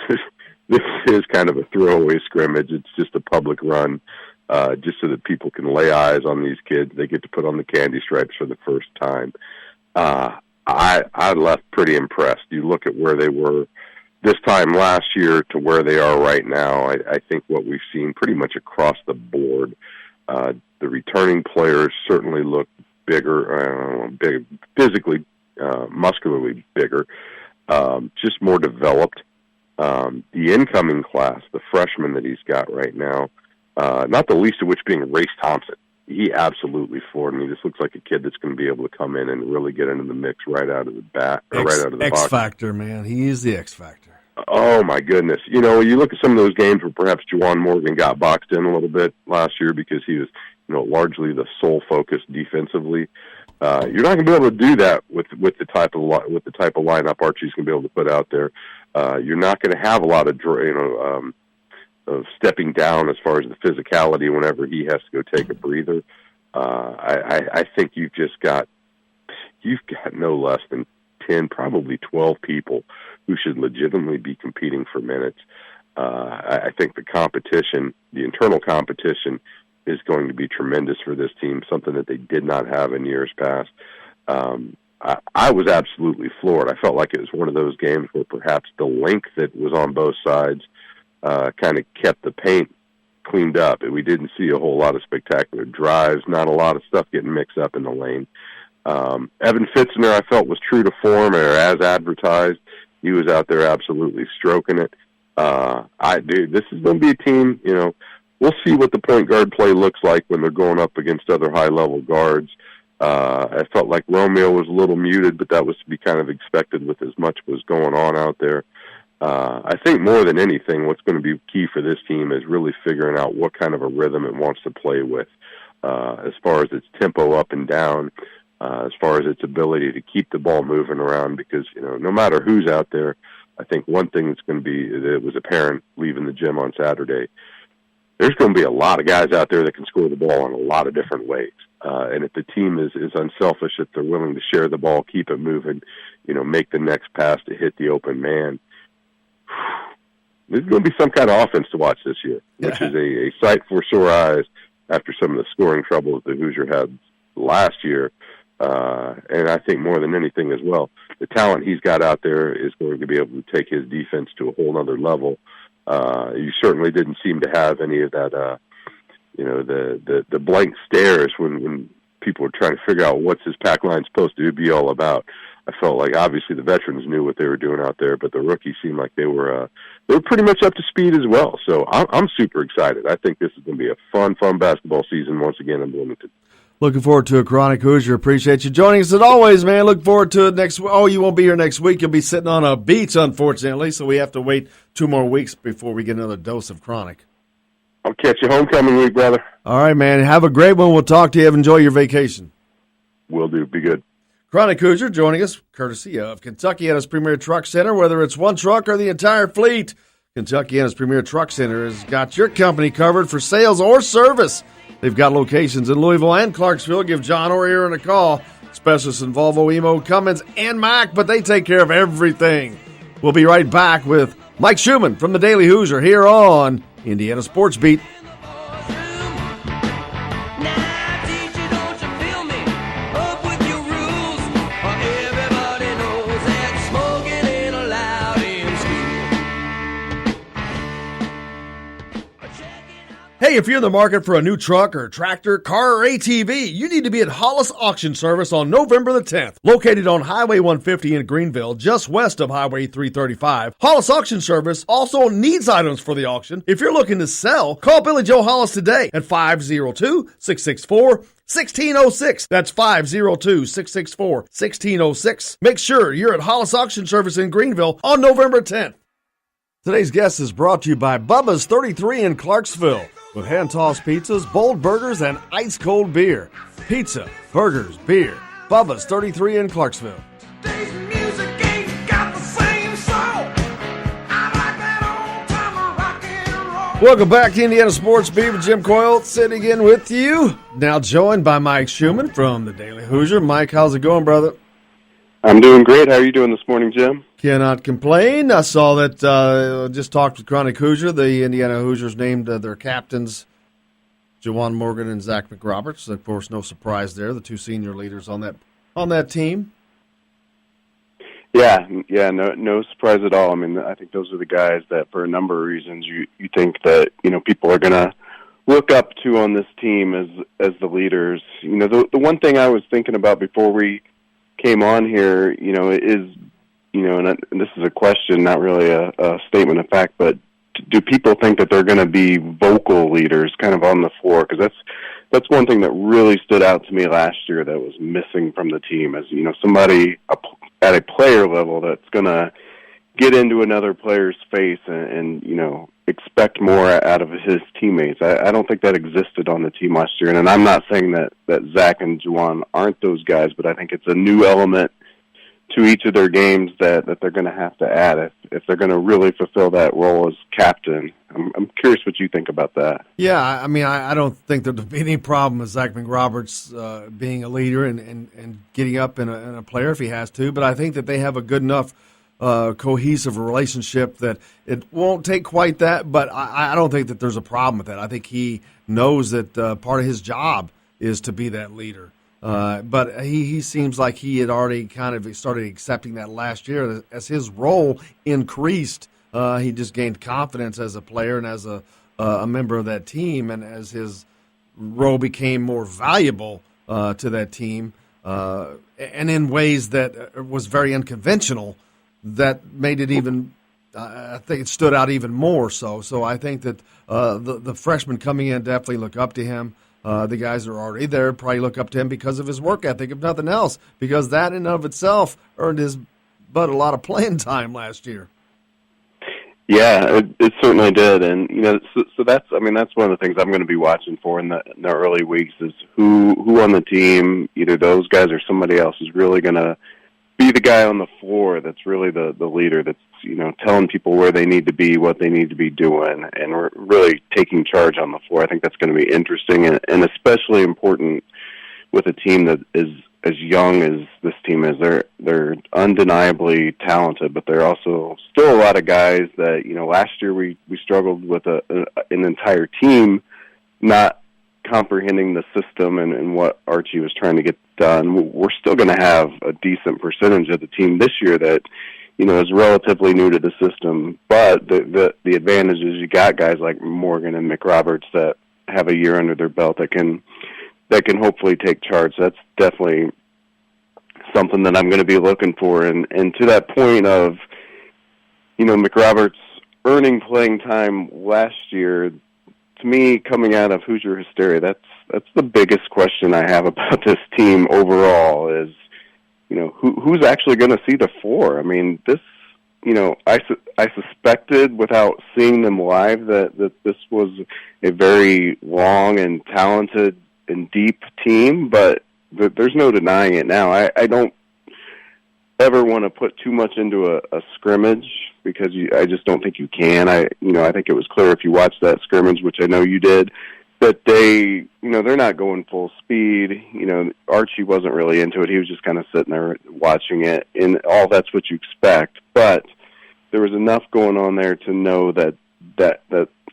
this is kind of a throwaway scrimmage. It's just a public run, just so that people can lay eyes on these kids. They get to put on the candy stripes for the first time. I left pretty impressed. You look at where they were this time last year to where they are right now. I think what we've seen pretty much across the board, the returning players certainly look bigger, physically, muscularly bigger, just more developed. The incoming class, the freshman that he's got right now, not the least of which being Race Thompson. He absolutely floored me. This looks like a kid that's going to be able to come in and really get into the mix right out of the bat, right out of the box. X factor, man. He is the X factor. Oh my goodness! You know, you look at some of those games where perhaps Juwan Morgan got boxed in a little bit last year because he was, largely the sole focus defensively. You're not going to be able to do that with the type of lineup Archie's going to be able to put out there. You're not going to have a lot of of stepping down as far as the physicality whenever he has to go take a breather. I think you've got no less than 10, probably 12 people who should legitimately be competing for minutes. I think the internal competition is going to be tremendous for this team, something that they did not have in years past. I was absolutely floored. I felt like it was one of those games where perhaps the length that was on both sides kind of kept the paint cleaned up. We didn't see a whole lot of spectacular drives, not a lot of stuff getting mixed up in the lane. Evan Fitzner, I felt, was true to form, or as advertised. He was out there absolutely stroking it. This is going to be a team, we'll see what the point guard play looks like when they're going up against other high-level guards. I felt like Romeo was a little muted, but that was to be kind of expected with as much was going on out there. I think more than anything, what's going to be key for this team is really figuring out what kind of a rhythm it wants to play with, as far as its tempo up and down, as far as its ability to keep the ball moving around, because, no matter who's out there, I think one thing that's going to be, that was apparent leaving the gym on Saturday, there's going to be a lot of guys out there that can score the ball in a lot of different ways. And if the team is unselfish, if they're willing to share the ball, keep it moving, make the next pass to hit the open man, there's going to be some kind of offense to watch this year, which is a sight for sore eyes after some of the scoring troubles the Hoosier had last year. And I think more than anything as well, the talent he's got out there is going to be able to take his defense to a whole other level. You certainly didn't seem to have any of that, the blank stares when people were trying to figure out what's his pack line supposed to be all about. I felt like obviously the veterans knew what they were doing out there, but the rookies seemed like they were pretty much up to speed as well. So I'm super excited. I think this is going to be a fun basketball season once again in Bloomington. Looking forward to a Chronic Hoosier. Appreciate you joining us as always, man. Look forward to it next week. Oh, you won't be here next week. You'll be sitting on a beach, unfortunately, so we have to wait 2 more weeks before we get another dose of Chronic. I'll catch you homecoming week, brother. All right, man. Have a great one. We'll talk to you. Enjoy your vacation. Will do. Be good. Chronic Hoosier joining us, courtesy of Kentuckiana's Premier Truck Center. Whether it's one truck or the entire fleet, Kentuckiana's Premier Truck Center has got your company covered for sales or service. They've got locations in Louisville and Clarksville. Give John or Aaron a call. Specialists in Volvo, Emo, Cummins, and Mack, but they take care of everything. We'll be right back with Mike Schumann from the Daily Hoosier here on Indiana Sports Beat. Hey, if you're in the market for a new truck or tractor, car, or ATV, you need to be at Hollis Auction Service on November the 10th. Located on Highway 150 in Greenville, just west of Highway 335, Hollis Auction Service also needs items for the auction. If you're looking to sell, call Billy Joe Hollis today at 502-664-1606. That's 502-664-1606. Make sure you're at Hollis Auction Service in Greenville on November 10th. Today's guest is brought to you by Bubba's 33 in Clarksville. With hand-tossed pizzas, bold burgers, and ice-cold beer. Pizza, burgers, beer. Bubba's 33 in Clarksville. Welcome back to Indiana Sports Beat with Jim Coyle sitting in with you. Now joined by Mike Schumann from the Daily Hoosier. Mike, how's it going, brother? I'm doing great. How are you doing this morning, Jim? Cannot complain. I saw that, just talked with Chronic Hoosier. The Indiana Hoosiers named their captains, Juwan Morgan and Zach McRoberts. Of course, no surprise there, the two senior leaders on that team. Yeah, no surprise at all. I mean, I think those are the guys that, for a number of reasons, you think that people are going to look up to on this team as the leaders. The one thing I was thinking about before we came on here, is and this is a question, not really a statement of fact, but do people think that they're going to be vocal leaders, kind of on the floor? Because that's one thing that really stood out to me last year that was missing from the team, as somebody at a player level that's going to get into another player's face and expect more out of his teammates. I don't think that existed on the team last year, and I'm not saying that Zach and Juwan aren't those guys, but I think it's a new element to each of their games that they're going to have to add if they're going to really fulfill that role as captain. I'm curious what you think about that. Yeah, I mean, I don't think there'll be any problem with Zach McRoberts being a leader and getting up in a player if he has to, but I think that they have a good enough cohesive relationship that it won't take quite that, but I don't think that there's a problem with that. I think he knows that part of his job is to be that leader. But he seems like he had already kind of started accepting that last year as his role increased. He just gained confidence as a player and as a member of that team, and as his role became more valuable to that team, and in ways that was very unconventional, that made it even. I think it stood out even more so. So I think that the freshmen coming in definitely look up to him. The guys that are already there probably look up to him because of his work ethic, if nothing else, because that in and of itself earned his butt a lot of playing time last year. Yeah, it certainly did, and so that's one of the things I'm going to be watching for in the early weeks is who on the team, either those guys or somebody else, is really going to be the guy on the floor that's really the leader that's telling people where they need to be, what they need to be doing, and we're really taking charge on the floor. I think that's going to be interesting and especially important with a team that is as young as this team is. They're undeniably talented, but they're also still a lot of guys that last year we struggled with an entire team not comprehending the system and what Archie was trying to get done. We're still going to have a decent percentage of the team this year that is relatively new to the system, but the advantage is you got guys like Morgan and McRoberts that have a year under their belt that can hopefully take charge. That's definitely something that I'm going to be looking for. And to that point of, McRoberts earning playing time last year, to me, coming out of Hoosier hysteria, that's the biggest question I have about this team overall is, who's actually going to see the floor? I mean, this, I suspected without seeing them live that this was a very long and talented and deep team, but there's no denying it now. I don't ever want to put too much into a scrimmage because I just don't think you can. I think it was clear if you watched that scrimmage, which I know you did, that they, they're not going full speed. Archie wasn't really into it. He was just kind of sitting there watching it, and all that's what you expect. But there was enough going on there to know that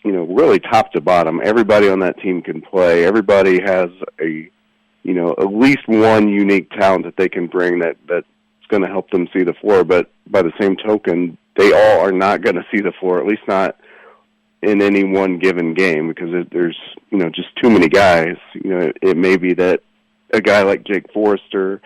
really top to bottom, everybody on that team can play. Everybody has at least one unique talent that they can bring that's going to help them see the floor. But by the same token, they all are not going to see the floor, at least not in any one given game, because there's just too many guys. It may be that a guy like Jake Forrester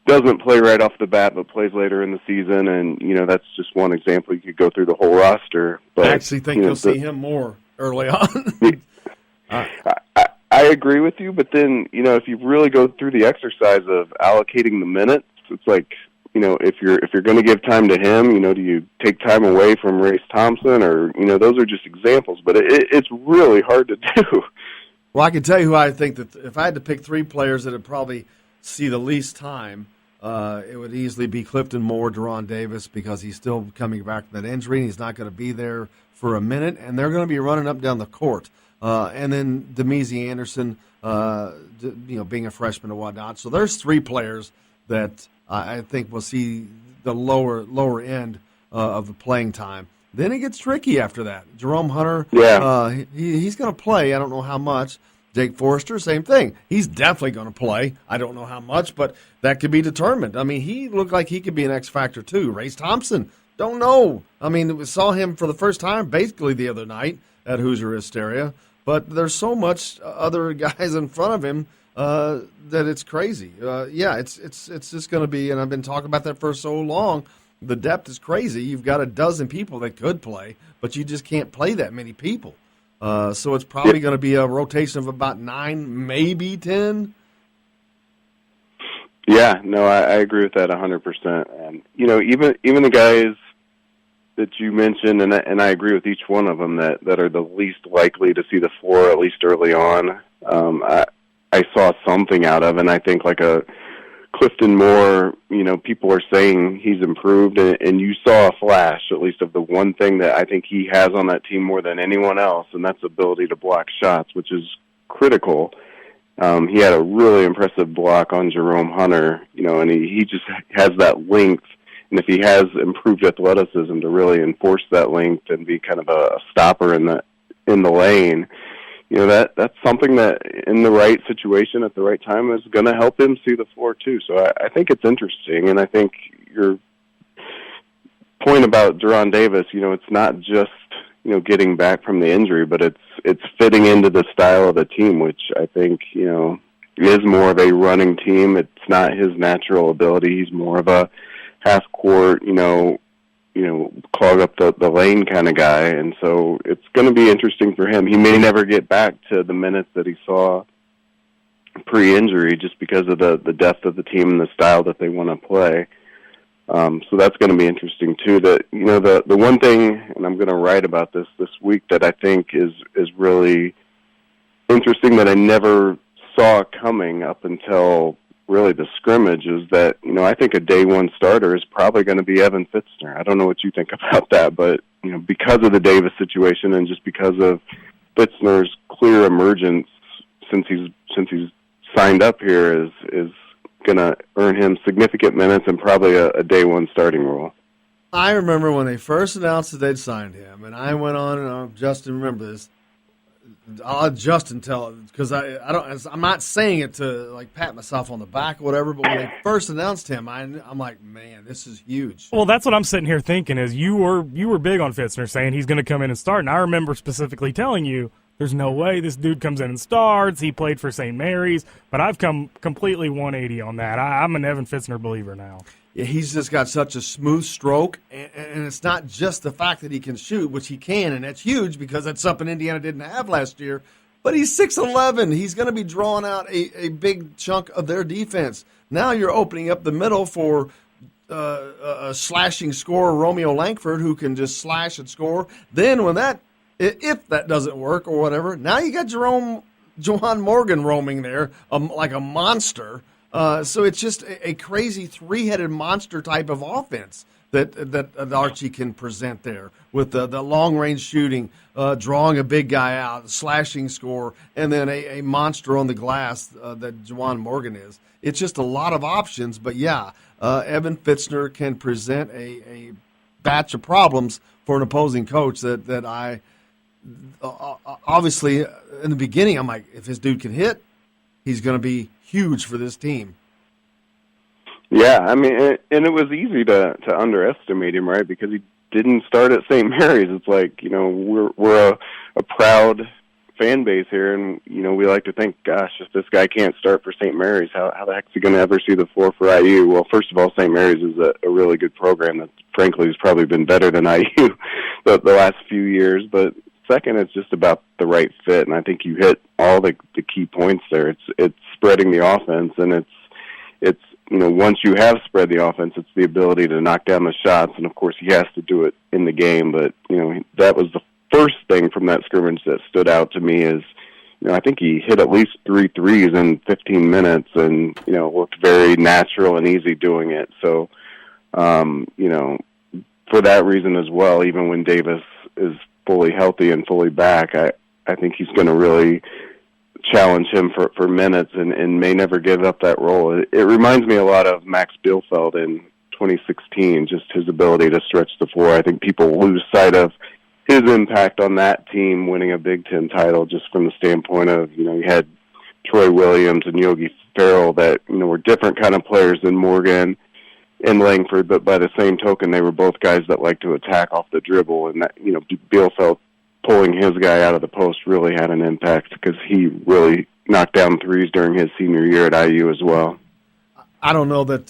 doesn't play right off the bat but plays later in the season, and that's just one example. You could go through the whole roster, but I actually think you'll see him more early on. I agree with you, but then if you really go through the exercise of allocating the minutes, it's like if you're going to give time to him, do you take time away from Race Thompson, or those are just examples, but it's really hard to do. Well, I can tell you who I think that if I had to pick three players that would probably see the least time, it would easily be Clifton Moore, Deron Davis, because he's still coming back from that injury, and he's not going to be there for a minute, and they're going to be running up down the court. And then Demezy Anderson, being a freshman and whatnot. So there's three players that I think will see the lower end of the playing time. Then it gets tricky after that. Jerome Hunter, he's going to play. I don't know how much. Jake Forrester, same thing. He's definitely going to play. I don't know how much, but that could be determined. I mean, he looked like he could be an X factor too. Race Thompson, don't know. I mean, we saw him for the first time basically the other night at Hoosier Hysteria, but there's so much other guys in front of him that it's crazy. It's just going to be, and I've been talking about that for so long. The depth is crazy. You've got a dozen people that could play, but you just can't play that many people. So it's probably going to be a rotation of about 9, maybe 10. Yeah, no, I agree with that 100%. And even the guys that you mentioned, and I agree with each one of them that are the least likely to see the floor at least early on. I saw something out of, and I think like a Clifton Moore, people are saying he's improved, and you saw a flash, at least, of the one thing that I think he has on that team more than anyone else, and that's the ability to block shots, which is critical. He had a really impressive block on Jerome Hunter, and he just has that length, and if he has improved athleticism to really enforce that length and be kind of a stopper in the lane, that's something that in the right situation at the right time is going to help him see the floor too. So I think it's interesting, and I think your point about Deron Davis, it's not just getting back from the injury, but it's fitting into the style of the team, which I think is more of a running team. It's not his natural ability. He's more of a half court, clog up the lane kind of guy, and so it's going to be interesting for him. He may never get back to the minutes that he saw pre-injury just because of the depth of the team and the style that they want to play. So that's going to be interesting too. That the one thing, and I'm going to write about this week, that I think is really interesting that I never saw coming up until really the scrimmage is that, I think a day one starter is probably going to be Evan Fitzner. I don't know what you think about that, but, because of the Davis situation and just because of Fitzner's clear emergence since he's signed up here is going to earn him significant minutes and probably a day one starting role. I remember when they first announced that they'd signed him, and I went on, and Justin, remember this. I'll let Justin tell it because I'm not saying it to like pat myself on the back or whatever. But when they first announced him, I'm like, man, this is huge. Well, that's what I'm sitting here thinking is you were big on Fitzner saying he's going to come in and start, and I remember specifically telling you there's no way this dude comes in and starts. He played for St. Mary's, but I've come completely 180 on that. I'm an Evan Fitzner believer now. Yeah, he's just got such a smooth stroke, and it's not just the fact that he can shoot, which he can, and that's huge because that's something Indiana didn't have last year. But he's 6'11". He's going to be drawing out a big chunk of their defense. Now you're opening up the middle for a slashing scorer, Romeo Langford, who can just slash and score. Then if that doesn't work or whatever, now you got Juwan Morgan roaming there like a monster. So it's just a crazy three-headed monster type of offense that Archie can present there with the long-range shooting, drawing a big guy out, slashing score, and then a monster on the glass that Juwan Morgan is. It's just a lot of options, but Evan Fitzner can present a batch of problems for an opposing coach that I obviously in the beginning I'm like, if this dude can hit, he's going to be huge for this team. Yeah, I mean, and it was easy to underestimate him, right? Because he didn't start at St. Mary's. It's like, we're a proud fan base here, and we like to think, gosh, if this guy can't start for St. Mary's, how the heck is he going to ever see the floor for IU? Well, first of all, St. Mary's is a really good program that, frankly, has probably been better than IU the last few years. But second, it's just about the right fit, and I think you hit all the key points there. It's spreading the offense, and it's once you have spread the offense, it's the ability to knock down the shots, and of course he has to do it in the game. But that was the first thing from that scrimmage that stood out to me is, I think he hit at least 3 threes in 15 minutes, and looked very natural and easy doing it. So, for that reason as well, even when Davis is fully healthy and fully back, I think he's going to really challenge him for minutes and may never give up that role. It reminds me a lot of Max Bielfeld in 2016, just his ability to stretch the floor. I think people lose sight of his impact on that team winning a Big Ten title just from the standpoint of, you had Troy Williams and Yogi Ferrell that, were different kind of players than Morgan and Langford, but by the same token, they were both guys that like to attack off the dribble, and that, Bielfeldt pulling his guy out of the post really had an impact because he really knocked down threes during his senior year at IU as well. I don't know that,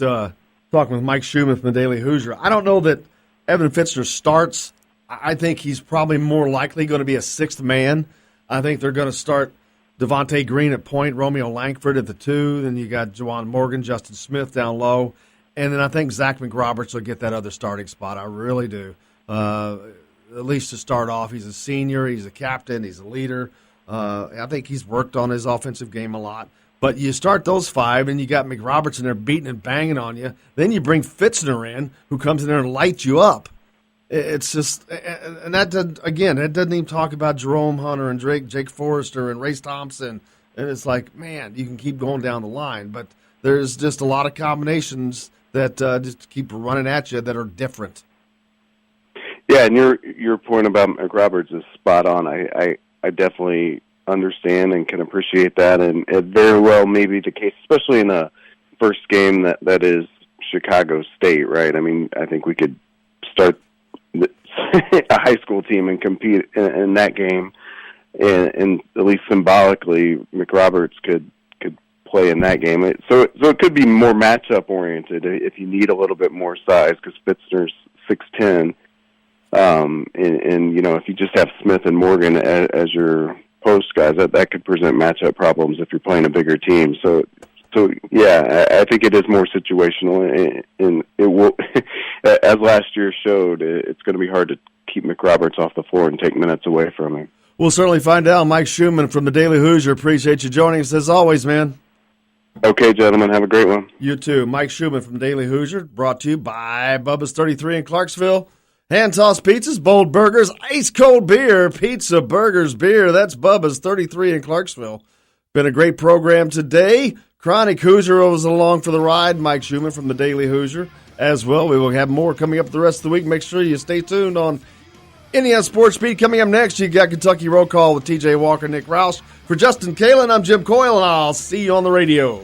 talking with Mike Schumann from the Daily Hoosier, I don't know that Evan Fitzner starts. I think he's probably more likely going to be a sixth man. I think they're going to start Devontae Green at point, Romeo Langford at the 2, then you got Juwan Morgan, Justin Smith down low, and then I think Zach McRoberts will get that other starting spot. I really do. At least to start off, he's a senior, he's a captain, he's a leader. I think he's worked on his offensive game a lot. But you start those 5, and you got McRoberts in there beating and banging on you. Then you bring Fitzner in, who comes in there and lights you up. It's just, and that doesn't, again, it doesn't even talk about Jerome Hunter and Jake Forrester and Race Thompson. And it's like, man, you can keep going down the line. But there's just a lot of combinations that just keep running at you that are different. Yeah, and your point about McRoberts is spot on. I definitely understand and can appreciate that, and it very well may be the case, especially in a first game that is Chicago State, right? I mean, I think we could start a high school team and compete in that game, and at least symbolically, McRoberts could play in that game. So it could be more matchup oriented if you need a little bit more size, because Fitzner's 6'10", and if you just have Smith and Morgan as your post guys, that could present matchup problems if you're playing a bigger team. So yeah, I think it is more situational, and it will, as last year showed, it's going to be hard to keep McRoberts off the floor and take minutes away from him. We'll certainly find out. Mike Schumann from the Daily Hoosier, appreciate you joining us as always, man. Okay, gentlemen, have a great one. You too. Mike Schumann from Daily Hoosier, brought to you by Bubba's 33 in Clarksville. Hand-tossed pizzas, bold burgers, ice-cold beer, pizza, burgers, beer. That's Bubba's 33 in Clarksville. Been a great program today. Chronic Hoosier was along for the ride. Mike Schumann from the Daily Hoosier as well. We will have more coming up the rest of the week. Make sure you stay tuned on Indiana Sports Beat. Coming up next, you got Kentucky Roll Call with TJ Walker, Nick Roush. For Justin Kalen, I'm Jim Coyle, and I'll see you on the radio.